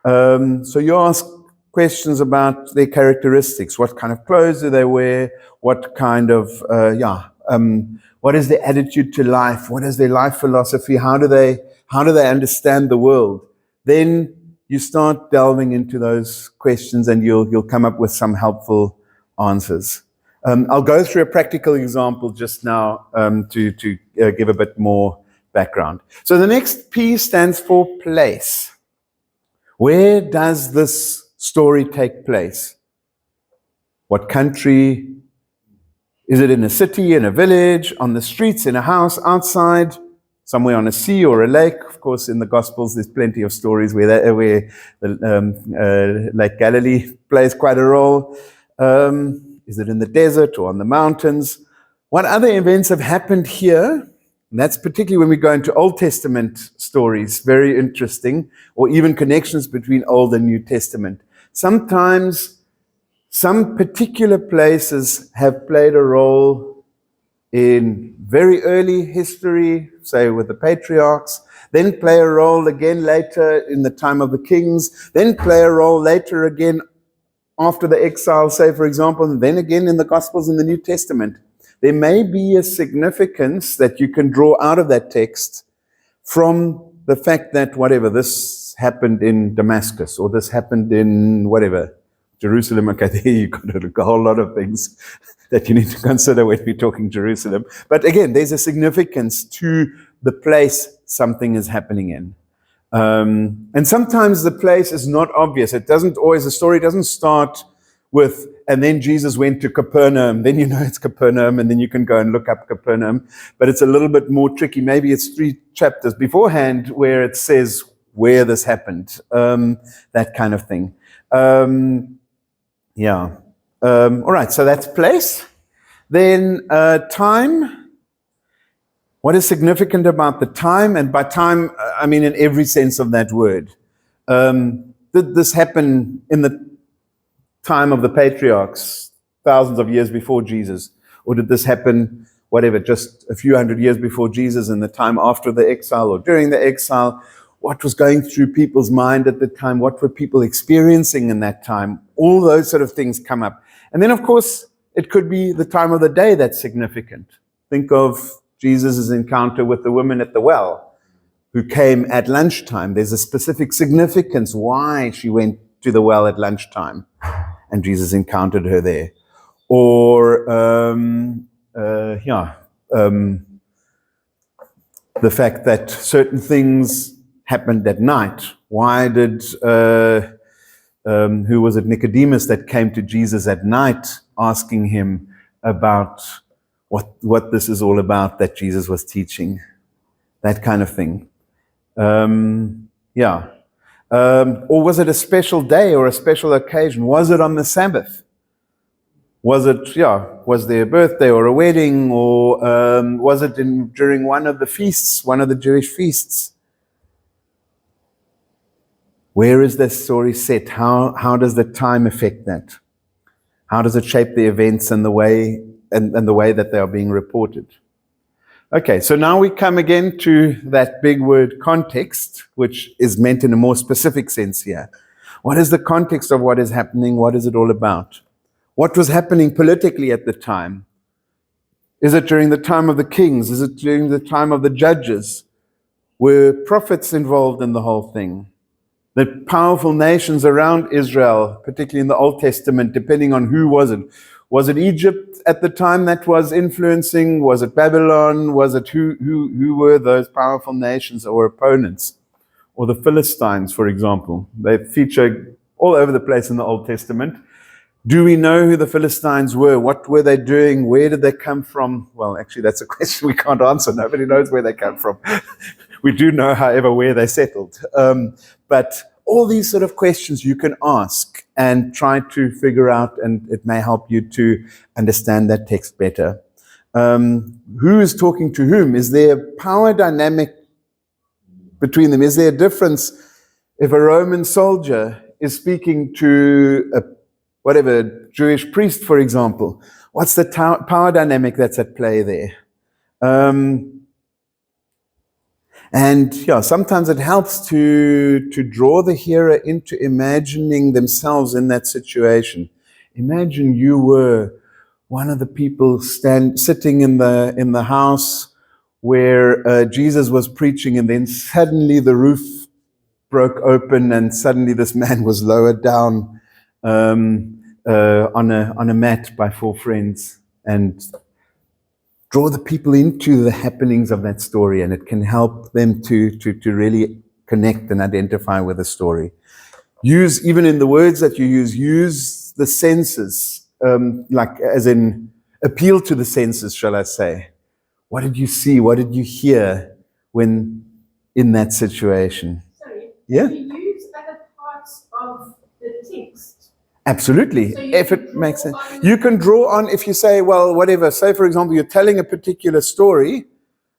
So you ask questions about their characteristics. What kind of clothes do they wear? What kind of, what is their attitude to life? What is their life philosophy? How do they understand the world? Then you start delving into those questions and you'll come up with some helpful answers. I'll go through a practical example just now to give a bit more background. So the next P stands for place. Where does this story take place? What country? Is it in a city, in a village, on the streets, in a house, outside, somewhere on a sea or a lake? Of course, in the Gospels, there's plenty of stories where the Lake Galilee plays quite a role. Is it in the desert or on the mountains? What other events have happened here? And that's particularly when we go into Old Testament stories, very interesting, or even connections between Old and New Testament. Sometimes some particular places have played a role in very early history, say with the patriarchs, then play a role again later in the time of the kings, then play a role later again after the exile, say, for example, and then again in the Gospels in the New Testament. There may be a significance that you can draw out of that text from the fact that, whatever, this happened in Damascus, or this happened in whatever, Jerusalem, okay, there you've got a whole lot of things that you need to consider when we're talking Jerusalem. But again, there's a significance to the place something is happening in. And sometimes the place is not obvious. It doesn't always, the story doesn't start with, and then Jesus went to Capernaum. Then you know it's Capernaum, and then you can go and look up Capernaum. But it's a little bit more tricky. Maybe it's 3 chapters beforehand where it says where this happened, that kind of thing. All right, so that's place. Then time. What is significant about the time? And by time, I mean in every sense of that word. Did this happen in the time of the patriarchs, thousands of years before Jesus? Or did this happen, whatever, just a few hundred years before Jesus, in the time after the exile or during the exile? What was going through people's mind at the time? What were people experiencing in that time? All those sort of things come up. And then, of course, it could be the time of the day that's significant. Think of Jesus' encounter with the woman at the well who came at lunchtime. There's a specific significance why she went to the well at lunchtime and Jesus encountered her there. Or, the fact that certain things happened at night. Why did, who was it, Nicodemus, that came to Jesus at night asking him about what this is all about that Jesus was teaching, that kind of thing. Or was it a special day or a special occasion? Was it on the Sabbath? Was there a birthday or a wedding, or was it during one of the feasts, one of the Jewish feasts? Where is this story set? How does the time affect that? How does it shape the events and the way that they are being reported? Okay, so now we come again to that big word context, which is meant in a more specific sense here. What is the context of what is happening? What is it all about? What was happening politically at the time? Is it during the time of the kings? Is it during the time of the judges? Were prophets involved in the whole thing? The powerful nations around Israel, particularly in the Old Testament, depending on who was it. Was it Egypt at the time that was influencing? Was it Babylon? Was it who were those powerful nations or opponents? Or the Philistines, for example. They feature all over the place in the Old Testament. Do we know who the Philistines were? What were they doing? Where did they come from? Well, actually, that's a question we can't answer. Nobody knows where they come from. We do know, however, where they settled. But all these sort of questions you can ask and try to figure out, and it may help you to understand that text better. Who is talking to whom? Is there a power dynamic between them? Is there a difference if a Roman soldier is speaking to a Jewish priest, for example? What's the power dynamic that's at play there? Sometimes it helps to draw the hearer into imagining themselves in that situation. Imagine you were one of the people sitting in the house where Jesus was preaching, and then suddenly the roof broke open, and suddenly this man was lowered down on a mat by 4 friends, and draw the people into the happenings of that story, and it can help them to really connect and identify with the story. Use, even in the words that you use the senses, like as in appeal to the senses, shall I say. What did you see? What did you hear when in that situation? Sorry. Yeah? Do you use other parts of the text? Absolutely, So if it makes sense. You can draw on, if you say, well, whatever, say for example, you're telling a particular story.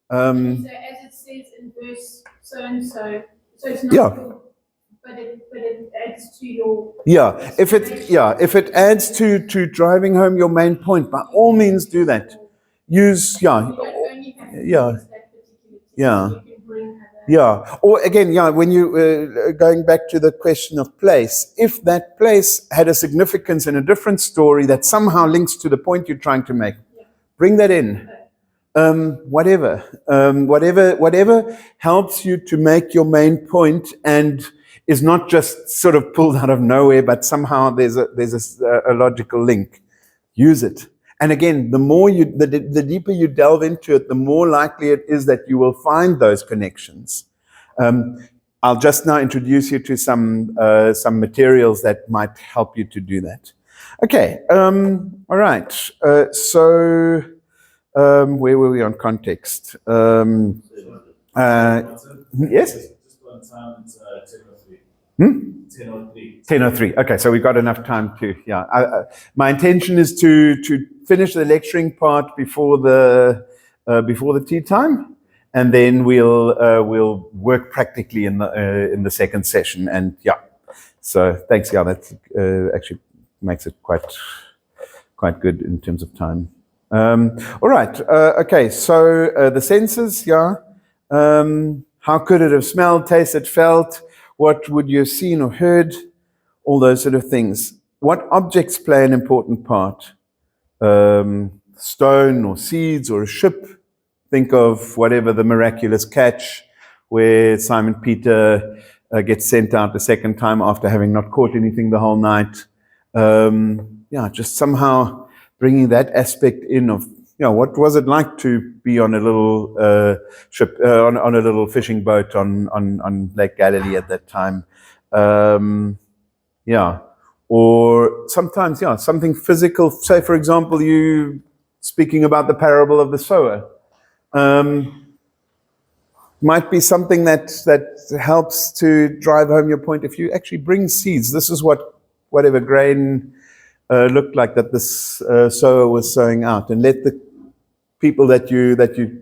So as it says in verse so and so it's not but it adds to your... If it adds to driving home your main point, by all means do that. Use, You don't only have to use that particular text, you can bring other... Or again, when you, going back to the question of place, if that place had a significance in a different story that somehow links to the point you're trying to make, bring that in. Whatever helps you to make your main point, and is not just sort of pulled out of nowhere, but somehow there's a logical link. Use it. And again, the deeper you delve into it, the more likely it is that you will find those connections. I'll just now introduce you to some materials that might help you to do that. Okay, all right. So where were we on context? Yes? Just one time, it's 10:03. 10:03. 10:03. Okay, so we've got enough time to, yeah. My intention is to finish the lecturing part before the tea time, and then we'll work practically in the second session. And yeah, so thanks. Yeah, that actually makes it quite good in terms of time. All right. Okay. So the senses. Yeah. How could it have smelled, tasted, felt? What would you have seen or heard? All those sort of things. What objects play an important part? Stone or seeds or a ship. Think of whatever the miraculous catch where Simon Peter gets sent out the second time after having not caught anything the whole night. Yeah, just somehow bringing that aspect in of, what was it like to be on a little ship, on a little fishing boat on Lake Galilee at that time? Yeah, or sometimes, something physical. Say, for example, you speaking about the parable of the sower. Might be something that helps to drive home your point. If you actually bring seeds, this is whatever grain looked like that this sower was sowing out, and let the people that you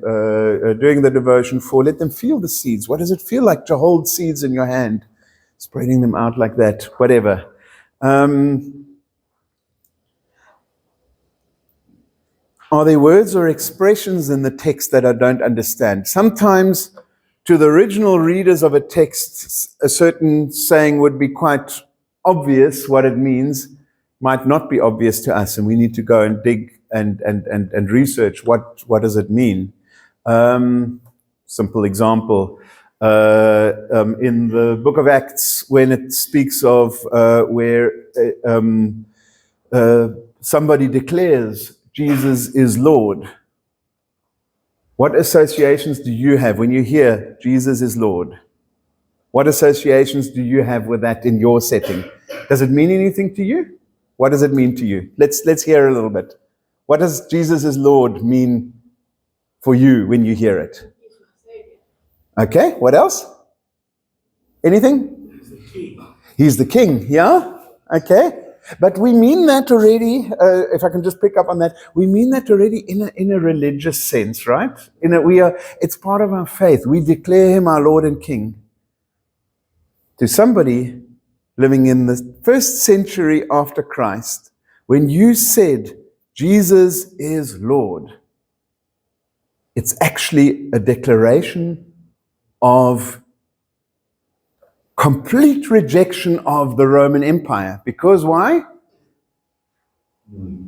are doing the devotion for, let them feel the seeds. What does it feel like to hold seeds in your hand, spreading them out like that? Whatever. Are there words or expressions in the text that I don't understand? Sometimes, to the original readers of a text, a certain saying would be quite obvious what it means, might not be obvious to us, and we need to go and dig and research what does it mean. Simple example, in the book of Acts, when it speaks of where somebody declares Jesus is Lord, what associations do you have when you hear Jesus is Lord? What associations do you have with that in your setting? Does it mean anything to you? What does it mean to you? Let's hear a little bit. What does Jesus is Lord mean for you when you hear it? Okay, what else? Anything? He's the king. He's the king, yeah? Okay. But we mean that already, if I can just pick up on that, we mean that already in a religious sense, right? It's part of our faith. We declare him our Lord and King. To somebody living in the first century after Christ, when you said, Jesus is Lord, it's actually a declaration of complete rejection of the Roman Empire. Because why?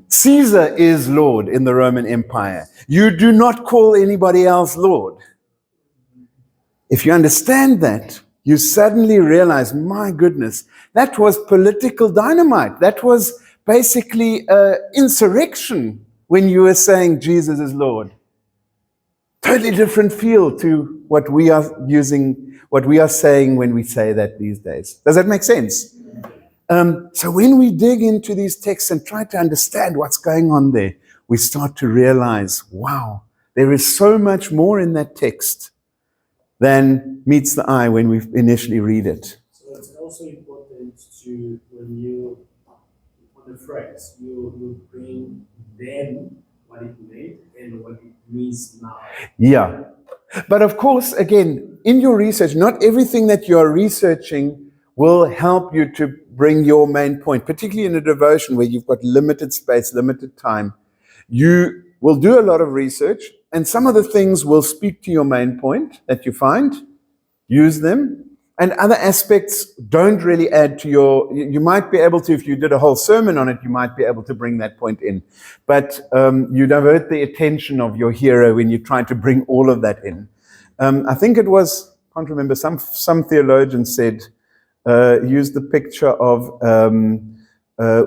Caesar is Lord in the Roman Empire. You do not call anybody else Lord. If you understand that, you suddenly realize, my goodness, that was political dynamite. That was basically insurrection when you were saying Jesus is Lord. Totally different feel to what we are saying when we say that these days. Does that make sense? So when we dig into these texts and try to understand what's going on there, we start to realize, wow, there is so much more in that text than meets the eye when we initially read it. So it's also important to, when you, on the phrase, you bring then what it meant and what it means now. Yeah. But of course, again, in your research, not everything that you are researching will help you to bring your main point, particularly in a devotion where you've got limited space, limited time. You will do a lot of research, and some of the things will speak to your main point that you find, use them, and other aspects don't really add to you might be able to, if you did a whole sermon on it, you might be able to bring that point in. But you divert the attention of your hearer when you try to bring all of that in. I think it was, I can't remember, some theologian said, use the picture of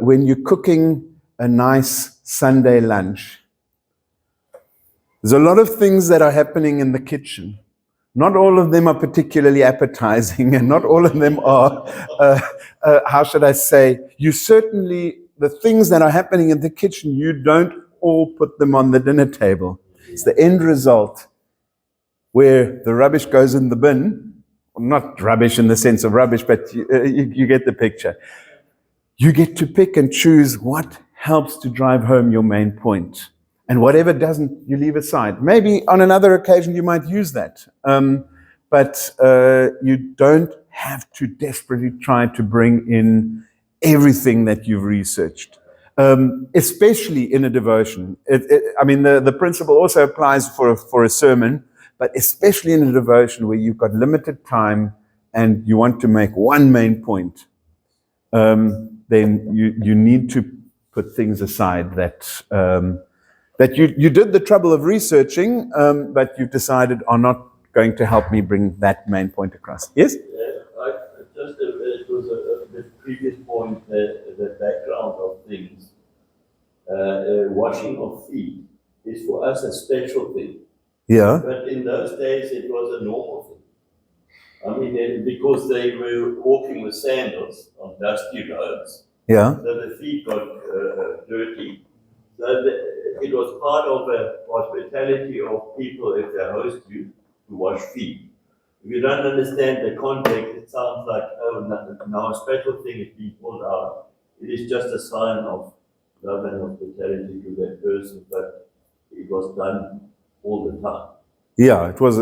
when you're cooking a nice Sunday lunch. There's a lot of things that are happening in the kitchen. Not all of them are particularly appetizing, and not all of them are, how should I say, the things that are happening in the kitchen, you don't all put them on the dinner table. It's the end result where the rubbish goes in the bin. Not rubbish in the sense of rubbish, but you get the picture. You get to pick and choose what helps to drive home your main point. And whatever doesn't, you leave aside. Maybe on another occasion you might use that. But you don't have to desperately try to bring in everything that you've researched. Especially in a devotion. The principle also applies for a sermon, but especially in a devotion where you've got limited time and you want to make one main point, then you need to put things aside that you did the trouble of researching, but you've decided are not going to help me bring that main point across. Yes? It was the previous point, the background of things. Washing of feet is for us a special thing. Yeah. But in those days, it was a normal thing. Because they were walking with sandals on dusty roads. Yeah. So the feet got dirty. So it was part of a hospitality of people, if they host you, to wash feet. If you don't understand the context, it sounds like, now a special thing is being pulled out. It is just a sign of love and hospitality to that person, but it was done all the time. Yeah, it was,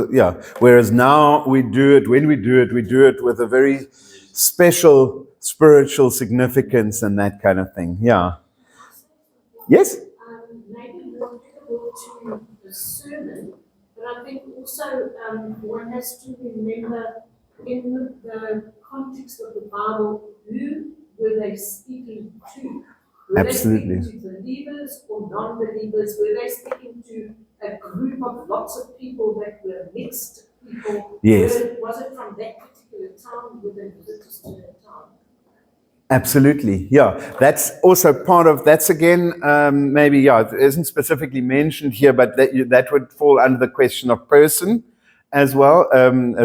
Whereas now when we do it with a very special spiritual significance and that kind of thing. Yeah. Yes? Maybe more applicable to the sermon, but I think also one has to remember in the context of the Bible, who were they speaking to? Were Absolutely. they speaking to believers or non-believers? Were they speaking to a group of lots of people that were mixed people? Yes. Was it from that particular town? Were they visitors to that town? Absolutely, yeah. That's also that's again, it isn't specifically mentioned here, but that would fall under the question of person as well.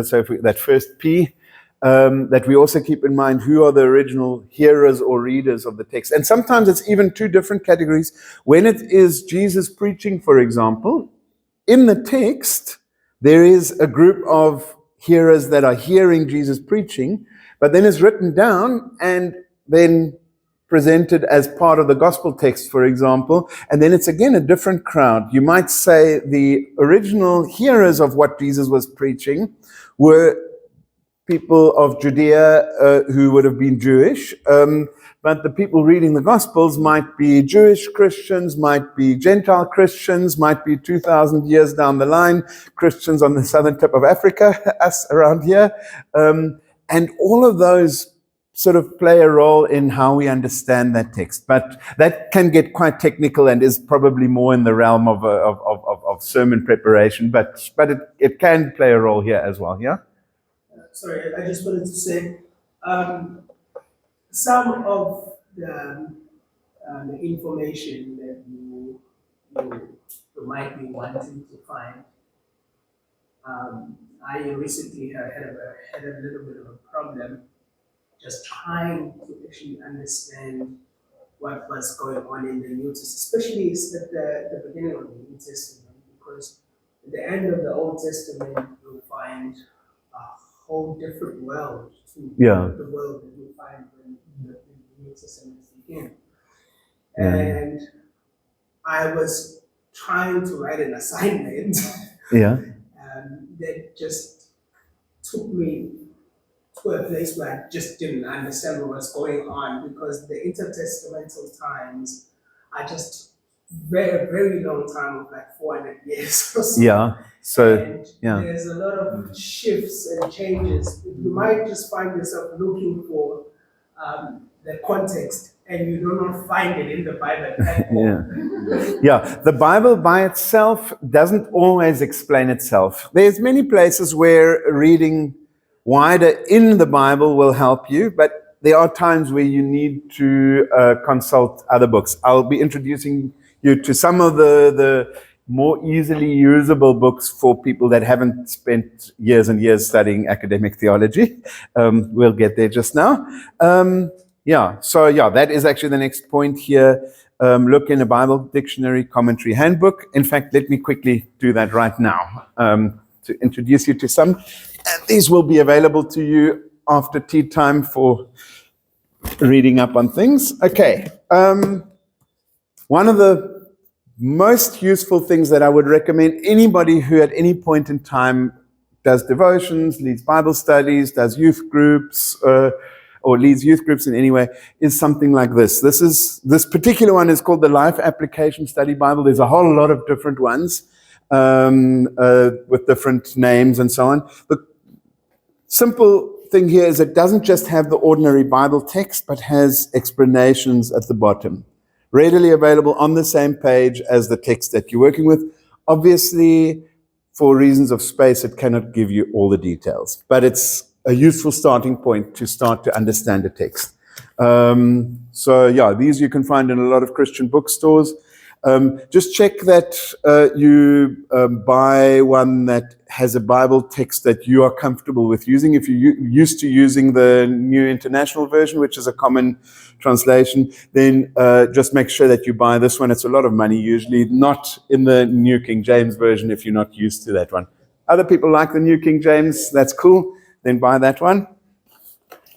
So that first P, that we also keep in mind who are the original hearers or readers of the text. And sometimes it's even two different categories. When it is Jesus preaching, for example, in the text, there is a group of hearers that are hearing Jesus preaching, but then it's written down and then presented as part of the gospel text, for example, and then it's again a different crowd. You might say the original hearers of what Jesus was preaching were people of Judea who would have been Jewish, but the people reading the Gospels might be Jewish Christians, might be Gentile Christians, might be 2,000 years down the line, Christians on the southern tip of Africa, us around here, and all of those sort of play a role in how we understand that text. But that can get quite technical and is probably more in the realm of sermon preparation, but it can play a role here as well, yeah? Sorry, I just wanted to say, some of the information that you might be wanting to find, I recently had a little bit of a problem just trying to actually understand what was going on in the New Testament, especially at the beginning of the New Testament, because at the end of the Old Testament, you'll find a whole different world to the world that you find when the New Testament begins. And I was trying to write an assignment that just took me to a place where I just didn't understand what was going on, because the intertestamental times are just very, very long time of like 400 years or so. Yeah. So and there's a lot of shifts and changes. You might just find yourself looking for the context, and you do not find it in the Bible at all. The Bible by itself doesn't always explain itself. There's many places where reading wider in the Bible will help you, but there are times where you need to consult other books. I'll be introducing you to some of the more easily usable books for people that haven't spent years and years studying academic theology. We'll get there just now. That is actually the next point here. Look in a Bible dictionary, commentary, handbook. In fact, let me quickly do that right now to introduce you to some. And these will be available to you after tea time for reading up on things. Okay. One of the most useful things that I would recommend anybody who at any point in time does devotions, leads Bible studies, does youth groups, or leads youth groups in any way, is something like this. This particular one is called the Life Application Study Bible. There's a whole lot of different ones with different names and so on. The simple thing here is it doesn't just have the ordinary Bible text, but has explanations at the bottom. Readily available on the same page as the text that you're working with. Obviously, for reasons of space, it cannot give you all the details, but it's a useful starting point to start to understand the text. These you can find in a lot of Christian bookstores. Just check that you buy one that has a Bible text that you are comfortable with using. If you're used to using the New International Version, which is a common translation, then just make sure that you buy this one. It's a lot of money usually, not in the New King James Version if you're not used to that one. Other people like the New King James, that's cool, then buy that one.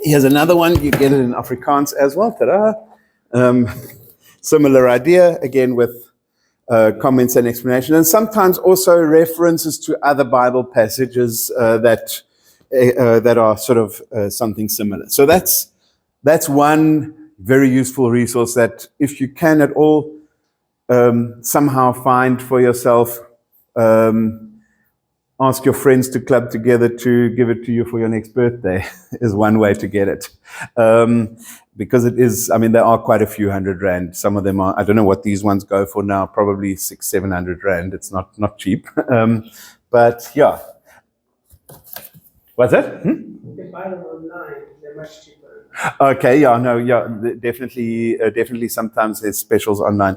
Here's another one, you get it in Afrikaans as well, ta-da! Similar idea, again with comments and explanation, and sometimes also references to other Bible passages that are sort of something similar. So that's one very useful resource that if you can at all somehow find for yourself, ask your friends to club together to give it to you for your next birthday is one way to get it. Because it is, there are quite a few R100. Some of them are, I don't know what these ones go for now, probably 600-700 Rand. It's not cheap. But yeah. What's that? You can buy them online, they're much cheaper. Okay, definitely sometimes there's specials online.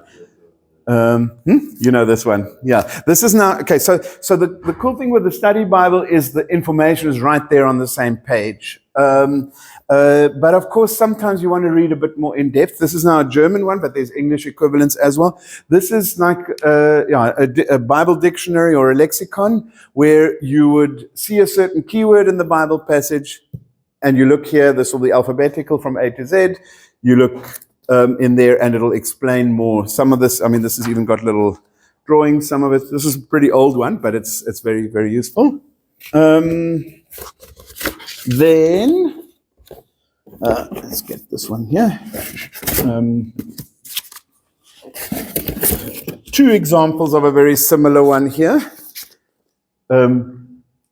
You know this one. Yeah. This is now, okay, so the cool thing with the study Bible is the information is right there on the same page. But of course, sometimes you want to read a bit more in depth. This is now a German one, but there's English equivalents as well. This is like a Bible dictionary or a lexicon where you would see a certain keyword in the Bible passage and you look here, this will be alphabetical from A to Z. You look in there and it'll explain more. Some of this, this has even got little drawings, some of it. This is a pretty old one, but it's very, very useful. Then, let's get this one here. Two examples of a very similar one here.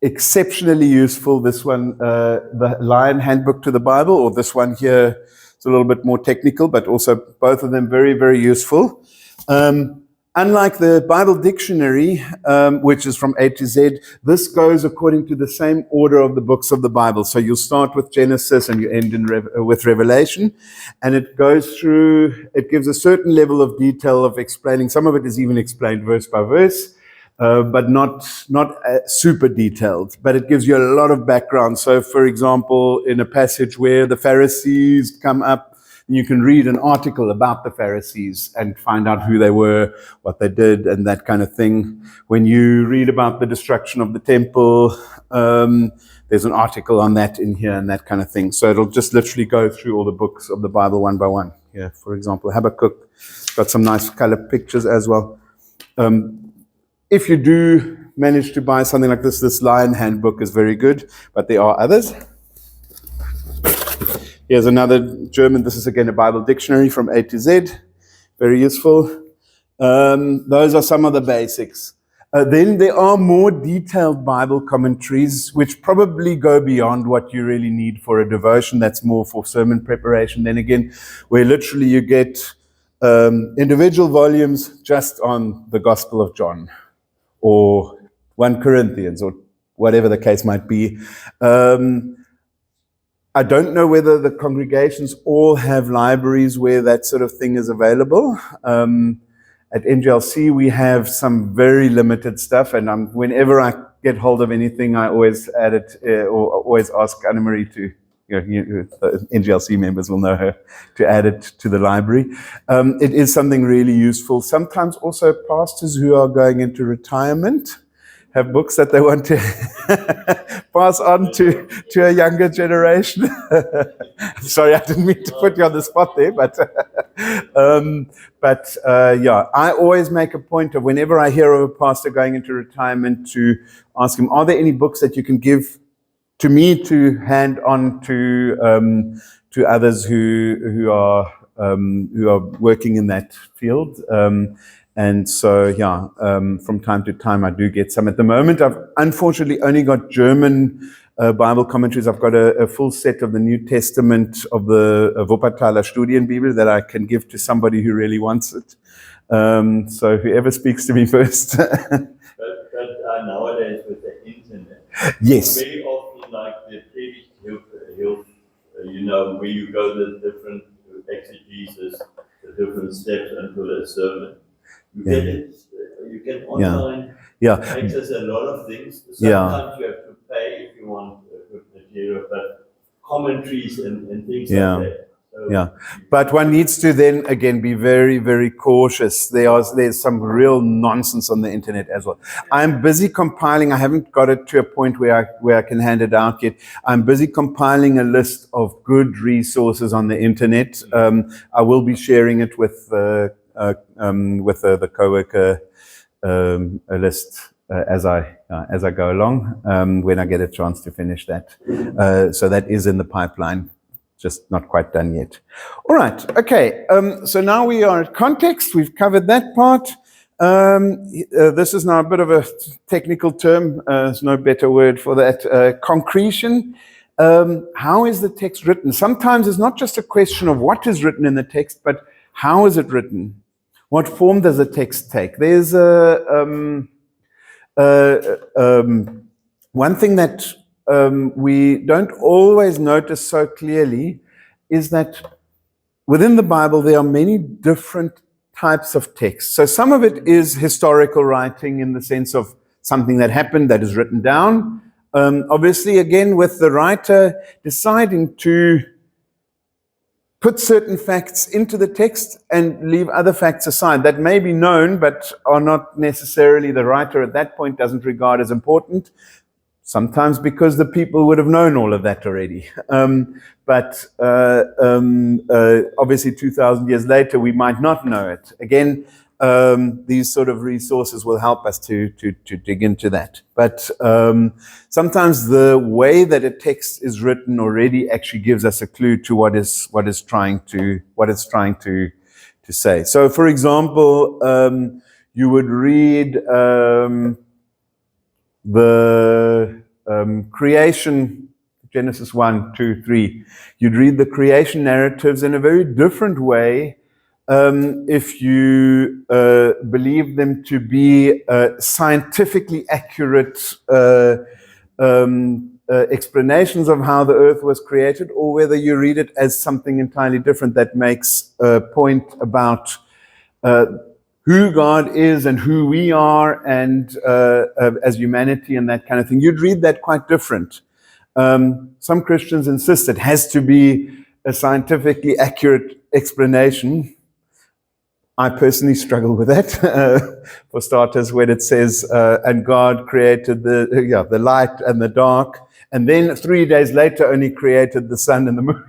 Exceptionally useful, this one, the Lion Handbook to the Bible, or this one here. It's a little bit more technical, but also both of them very, very useful. Unlike the Bible dictionary, which is from A to Z, this goes according to the same order of the books of the Bible. So you'll start with Genesis and you end with Revelation. And it goes through, it gives a certain level of detail of explaining. Some of it is even explained verse by verse, but not super detailed. But it gives you a lot of background. So, for example, in a passage where the Pharisees come up, you can read an article about the Pharisees and find out who they were, what they did, and that kind of thing. When you read about the destruction of the temple, there's an article on that in here and that kind of thing. So it'll just literally go through all the books of the Bible one by one. Yeah, for example, Habakkuk, got some nice color pictures as well. If you do manage to buy something like this Lion Handbook is very good, but there are others. Here's another German, this is again a Bible dictionary from A to Z, very useful. Those are some of the basics. Then there are more detailed Bible commentaries, which probably go beyond what you really need for a devotion. That's more for sermon preparation. Then again, where literally you get individual volumes just on the Gospel of John, or 1 Corinthians, or whatever the case might be. I don't know whether the congregations all have libraries where that sort of thing is available. At NGLC, we have some very limited stuff, and whenever I get hold of anything, I always add it, or always ask Anna-Marie to, NGLC members will know her, to add it to the library. It is something really useful. Sometimes also pastors who are going into retirement have books that they want to pass on to a younger generation. Sorry, I didn't mean to put you on the spot there, but yeah, I always make a point of, whenever I hear of a pastor going into retirement, to ask him, are there any books that you can give to me to hand on to others who are working in that field? And so, yeah, from time to time I do get some. At the moment, I've unfortunately only got German Bible commentaries. I've got a full set of the New Testament of the Wuppertaler Studienbibel that I can give to somebody who really wants it. So whoever speaks to me first. but nowadays with the internet, yes. very often, like the previous where you go the different exegesis, the different steps into the sermon. You get it. You can online. Yeah. Access a lot of things. Sometimes you have to pay if you want good material, but commentaries and things like that. So, but one needs to then again be very, very cautious. There's some real nonsense on the internet as well. I'm busy compiling. I haven't got it to a point where I can hand it out yet. I'm busy compiling a list of good resources on the internet. I will be sharing it with the coworker a list as I go along when I get a chance to finish that. So that is in the pipeline, just not quite done yet. All right, okay. So now we are at context. We've covered that part. This is now a bit of a technical term. There's no better word for that. Concretion. How is the text written? Sometimes it's not just a question of what is written in the text, but how is it written? What form does the text take? There's one thing that we don't always notice so clearly is that within the Bible there are many different types of text. So some of it is historical writing in the sense of something that happened that is written down. Obviously, again, with the writer deciding to put certain facts into the text and leave other facts aside that may be known but are not necessarily the writer at that point doesn't regard as important. Sometimes because the people would have known all of that already. But obviously 2,000 years later, we might not know it. Again, these sort of resources will help us to dig into that. But sometimes the way that a text is written already actually gives us a clue to what it's trying to say. So, for example, you would read the creation, Genesis 1, 2, 3. You'd read the creation narratives in a very different way if you believe them to be scientifically accurate explanations of how the earth was created, or whether you read it as something entirely different that makes a point about who God is and who we are, and as humanity and that kind of thing. You'd read that quite different. Some Christians insist it has to be a scientifically accurate explanation. I personally struggle with that. For starters, when it says, and God created the light and the dark, and then 3 days later only created the sun and the moon.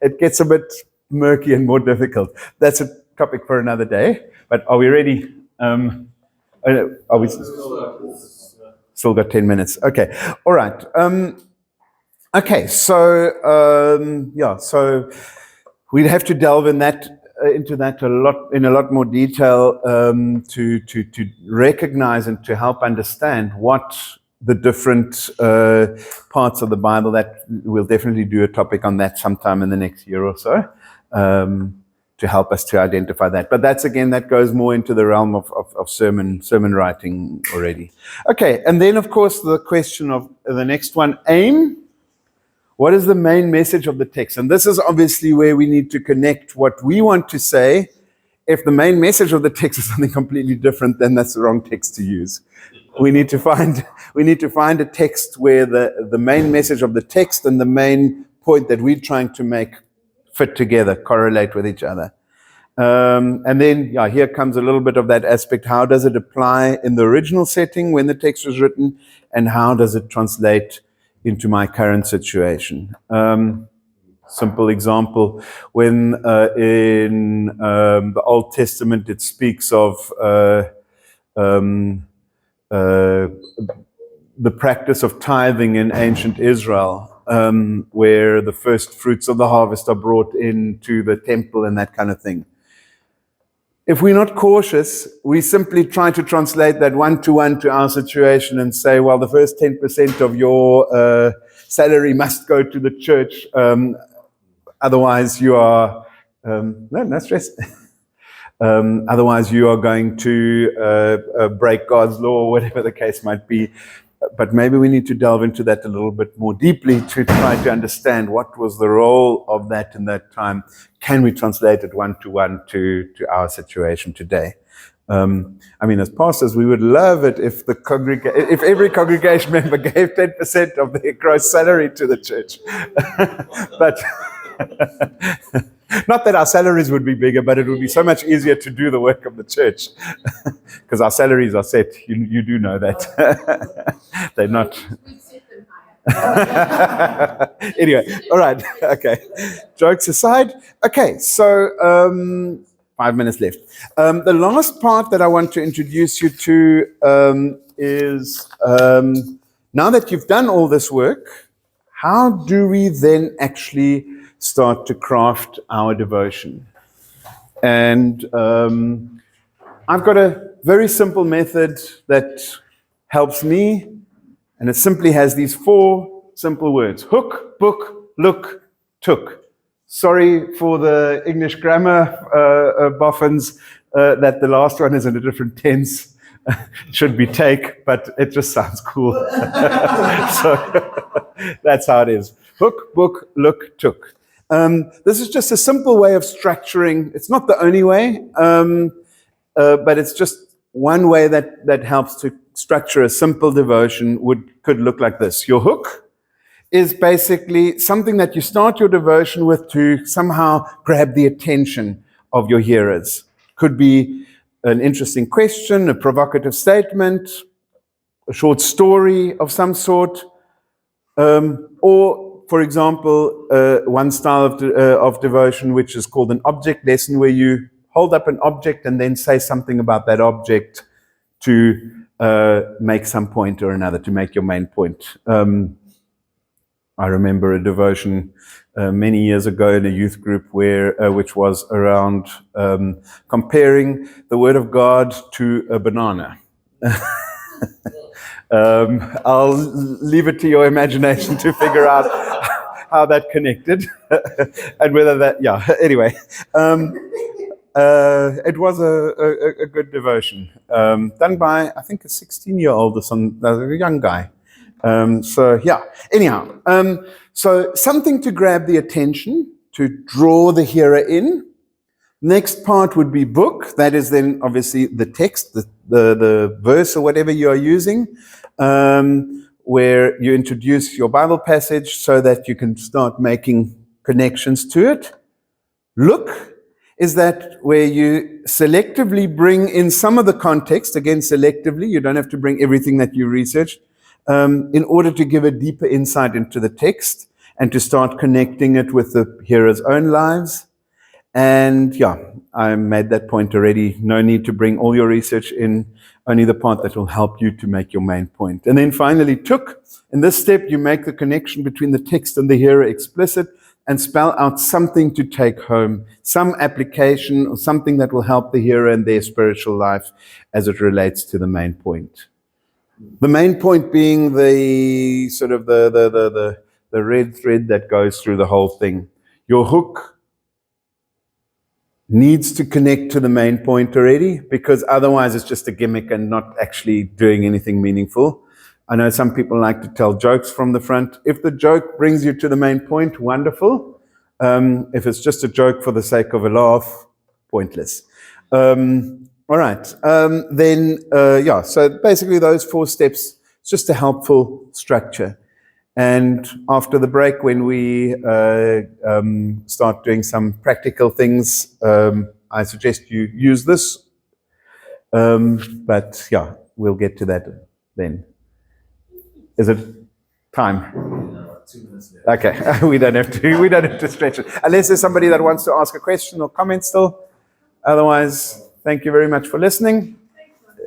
It gets a bit murky and more difficult. That's a topic for another day. But are we ready? Are we still got 10 minutes? Okay. All right. Okay. So so we'd have to delve into that in a lot more detail to recognize and to help understand what the different parts of the Bible. That we'll definitely do a topic on that sometime in the next year or so. help us to identify that. But that's, again, that goes more into the realm of sermon writing already. Okay, and then, of course, the question of the next one, aim. What is the main message of the text? And this is obviously where we need to connect what we want to say. If the main message of the text is something completely different, then that's the wrong text to use. We need to find a text where the main message of the text and the main point that we're trying to make fit together, correlate with each other. And then, here comes a little bit of that aspect. How does it apply in the original setting when the text was written, and how does it translate into my current situation? Simple example, when in the Old Testament it speaks of the practice of tithing in ancient Israel, where the first fruits of the harvest are brought into the temple and that kind of thing. If we're not cautious, we simply try to translate that one-to-one to our situation and say, well, the first 10% of your salary must go to the church, otherwise you are, no stress. Otherwise you are going to break God's law, or whatever the case might be. But maybe we need to delve into that a little bit more deeply to try to understand what was the role of that in that time. Can we translate it one-to-one to our situation today? I mean, as pastors, we would love it if if every congregation member gave 10% of their gross salary to the church. But not that our salaries would be bigger, but it would be so much easier to do the work of the church, because our salaries are set. You do know that. They're not. Anyway, all right. Okay. Jokes aside. Okay, so 5 minutes left. The last part that I want to introduce you to is, now that you've done all this work, how do we then actually start to craft our devotion? And I've got a very simple method that helps me, and it simply has these 4 simple words: hook, book, look, took. Sorry for the English grammar boffins that the last one is in a different tense. It should be take, but it just sounds cool. So that's how it is. Hook, book, look, took. This is just a simple way of structuring. It's not the only way, but it's just one way that helps to structure a simple devotion. Could look like this. Your hook is basically something that you start your devotion with to somehow grab the attention of your hearers. Could be an interesting question, a provocative statement, a short story of some sort, or, for example, one style of devotion which is called an object lesson, where you hold up an object and then say something about that object to make some point or another, to make your main point. I remember a devotion many years ago in a youth group which was around comparing the Word of God to a banana. I'll leave it to your imagination to figure out how that connected and whether that, anyway. It was a good devotion done by, I think, a 16-year-old or some a young guy. So something to grab the attention, to draw the hearer in. Next part would be book. That is then obviously the text, the verse or whatever you are using, where you introduce your Bible passage so that you can start making connections to it. Look is that where you selectively bring in some of the context, again selectively, you don't have to bring everything that you researched, in order to give a deeper insight into the text and to start connecting it with the hearer's own lives. And I made that point already. No need to bring all your research in, only the part that will help you to make your main point. And then finally, took. In this step, you make the connection between the text and the hearer explicit and spell out something to take home, some application or something that will help the hearer in their spiritual life as it relates to the main point. The main point being the sort of the red thread that goes through the whole thing. Your hook needs to connect to the main point already, because otherwise it's just a gimmick and not actually doing anything meaningful. I know some people like to tell jokes from the front. If the joke brings you to the main point, wonderful. If it's just a joke for the sake of a laugh, pointless. All right. So basically those 4 steps, it's just a helpful structure. And after the break, when we start doing some practical things, I suggest you use this. But yeah, we'll get to that then. Is it time? 2 minutes left. Okay, we don't have to stretch it. Unless there's somebody that wants to ask a question or comment still. Otherwise, thank you very much for listening.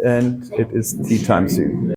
And it is tea time soon.